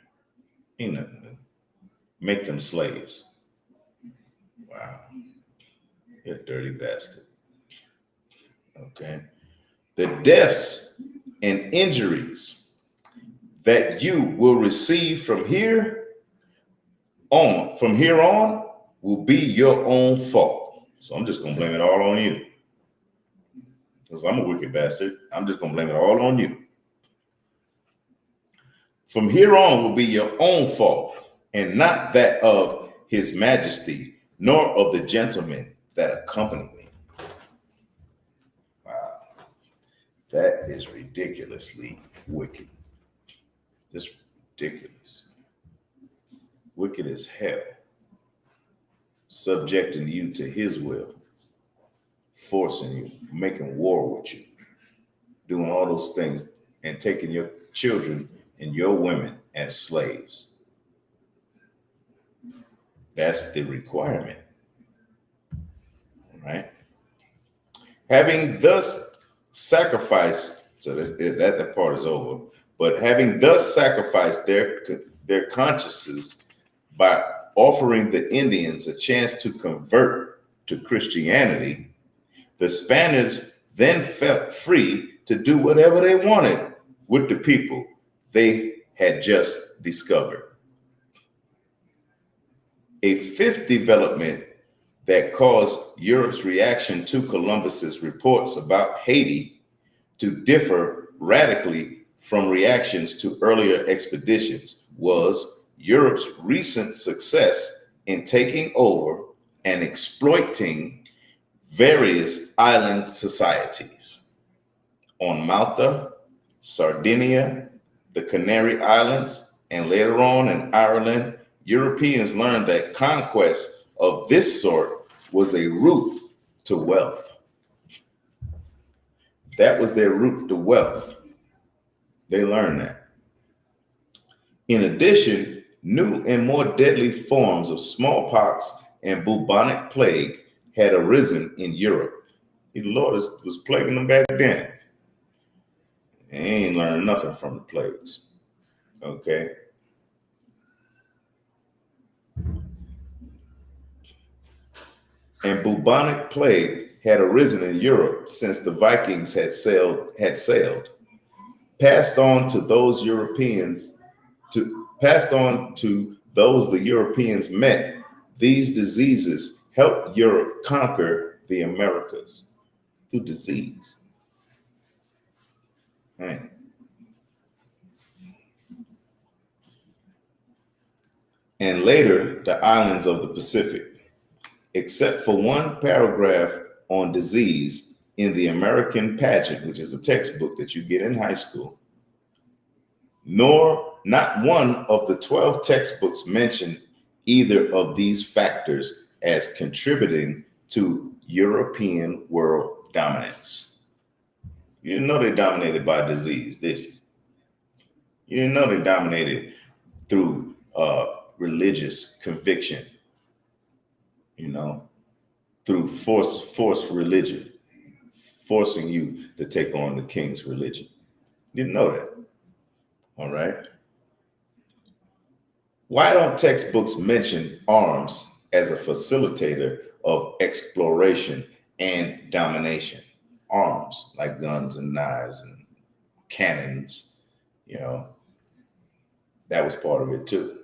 Ain't nothing new. Make them slaves. Wow. You're a dirty bastard. Okay. The deaths and injuries that you will receive from here on will be your own fault. So I'm just going to blame it all on you. Because I'm a wicked bastard. I'm just going to blame it all on you. From here on will be your own fault, and not that of his majesty, nor of the gentlemen that accompany me. Wow. That is ridiculously wicked. Just ridiculous. Wicked as hell. Subjecting you to his will. Forcing you, making war with you. Doing all those things and taking your children and your women as slaves. That's the requirement. All right. Having thus sacrificed, so that part is over, but having thus sacrificed their their consciences by offering the Indians a chance to convert to Christianity, the Spaniards then felt free to do whatever they wanted with the people they had just discovered. A fifth development that caused Europe's reaction to Columbus's reports about Haiti to differ radically from reactions to earlier expeditions was Europe's recent success in taking over and exploiting various island societies. On Malta, Sardinia, the Canary Islands, and later on in Ireland, Europeans learned that conquest of this sort was a route to wealth. That was their route to wealth. They learned that. In addition, new and more deadly forms of smallpox and bubonic plague had arisen in Europe. The Lord was plaguing them back then. They ain't learned nothing from the plagues. Okay. And bubonic plague had arisen in Europe since the Vikings had sailed, passed on to those the Europeans met. These diseases helped Europe conquer the Americas through disease. Man. And later, the islands of the Pacific. Except for one paragraph on disease in the American Pageant, which is a textbook that you get in high school, not one of the 12 textbooks mentioned either of these factors as contributing to European world dominance. You didn't know they dominated by disease, did you? You didn't know they dominated through religious conviction. Through forced religion, forcing you to take on the king's religion. You didn't know that. All right. Why don't textbooks mention arms as a facilitator of exploration and domination? Arms like guns and knives and cannons, that was part of it too.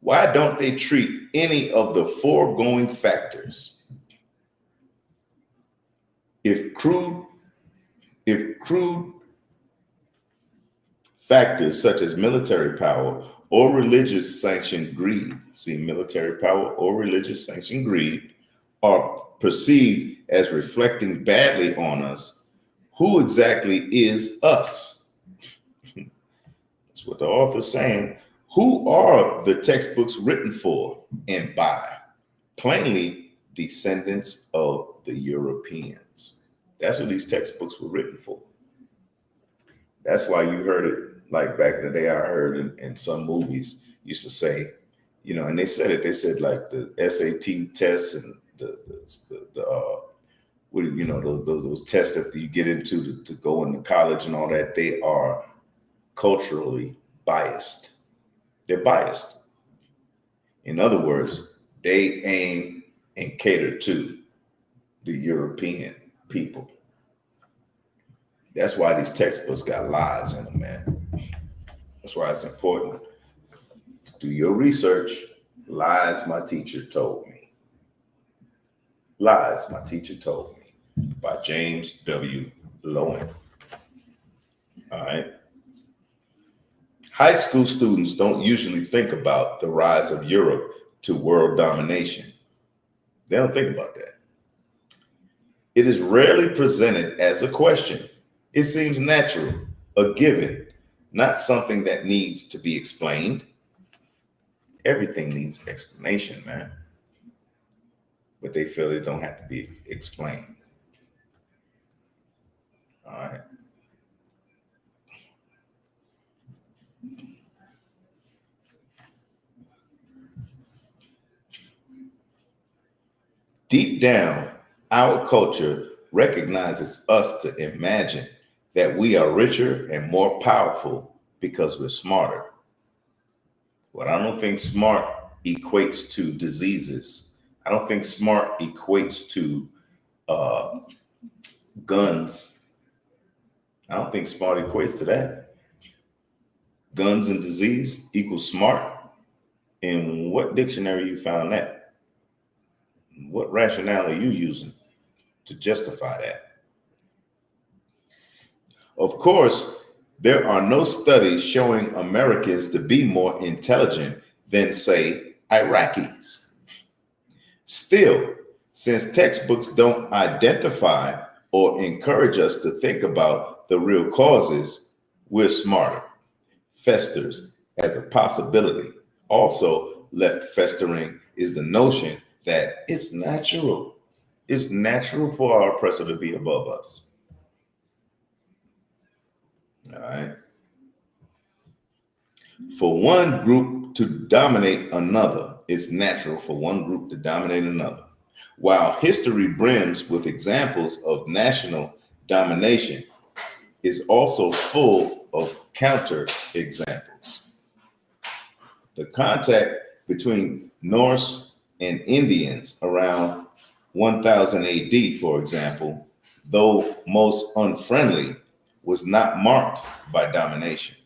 Why don't they treat any of the foregoing factors? If crude factors such as military power or religious sanctioned greed, military power or religious sanctioned greed are perceived as reflecting badly on us, who exactly is us? That's what the author's saying. Who are the textbooks written for and by? Plainly, descendants of the Europeans. That's what these textbooks were written for. That's why you heard it, like back in the day, I heard in some movies used to say, and they said it, like the SAT tests and those tests that you get into to go into college and all that, they are culturally biased. They're biased. In other words, they aim and cater to the European people. That's why these textbooks got lies in them, man. That's why it's important to do your research. Lies my teacher told me. Lies my teacher told me, by James W. Lowen. All right. High school students don't usually think about the rise of Europe to world domination. They don't think about that. It is rarely presented as a question. It seems natural, a given, not something that needs to be explained. Everything needs explanation, man. But they feel it don't have to be explained. All right. Deep down, our culture recognizes us to imagine that we are richer and more powerful because we're smarter. But I don't think smart equates to diseases. I don't think smart equates to uh, guns. I don't think smart equates to that. Guns and disease equals smart. In what dictionary you found that? What rationale are you using to justify that? Of course, there are no studies showing Americans to be more intelligent than, say, Iraqis. Still, since textbooks don't identify or encourage us to think about the real causes, we're smarter. Festers as a possibility. Also, left festering is the notion that it's natural. It's natural for our oppressor to be above us. All right. For one group to dominate another, it's natural for one group to dominate another. While history brims with examples of national domination, it's also full of counter examples. The contact between Norse and Indians around 1000 AD, for example, though most unfriendly, was not marked by domination.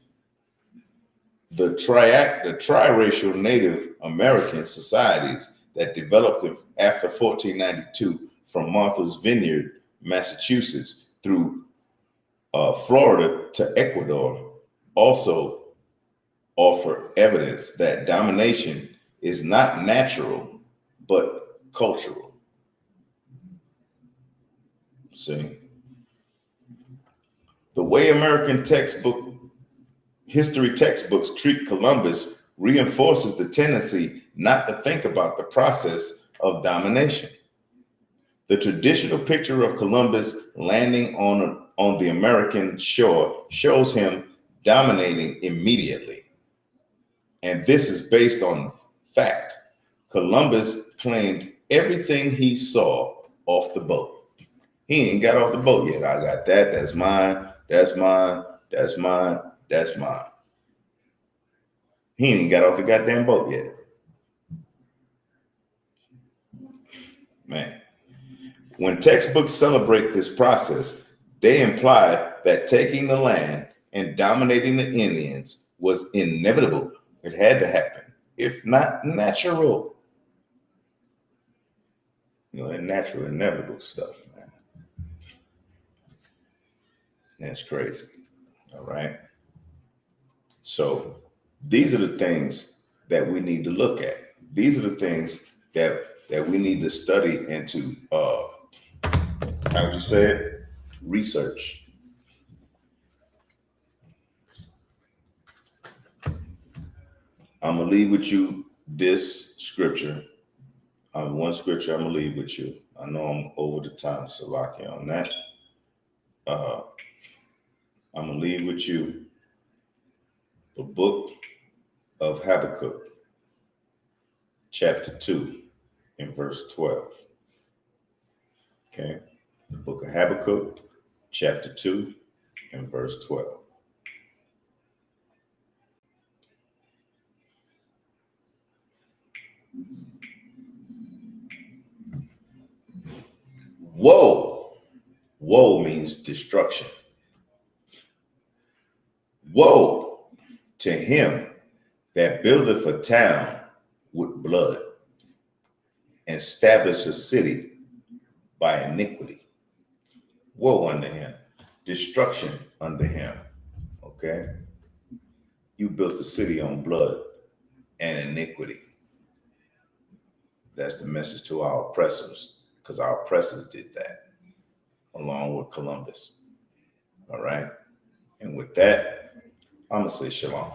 The triracial Native American societies that developed after 1492 from Martha's Vineyard, Massachusetts, through Florida to Ecuador also offer evidence that domination is not natural, but cultural. See? The way American history textbooks treat Columbus reinforces the tendency not to think about the process of domination. The traditional picture of Columbus landing on the American shore shows him dominating immediately. And this is based on fact. Columbus claimed everything he saw off the boat. He ain't got off the boat yet. I got that. That's mine. That's mine. That's mine. That's mine. He ain't got off the goddamn boat yet. Man. When textbooks celebrate this process, they imply that taking the land and dominating the Indians was inevitable. It had to happen, if not natural. You know, that natural, inevitable stuff, man. That's crazy. All right. So these are the things that we need to look at. These are the things that we need to study and to how would you say it? Research. I'm gonna leave with you this scripture. One scripture I'm gonna leave with you. I know I'm over the time, Salaki, on that. I'm gonna leave with you the book of Habakkuk, chapter 2, and verse 12. Okay, the book of Habakkuk, chapter 2, and verse 12. Woe. Woe means destruction. Woe to him that buildeth a town with blood and establish a city by iniquity. Woe unto him. Destruction unto him. Okay? You built the city on blood and iniquity. That's the message to our oppressors, because our oppressors did that along with Columbus. All right? And with that, I'm going to say shalom.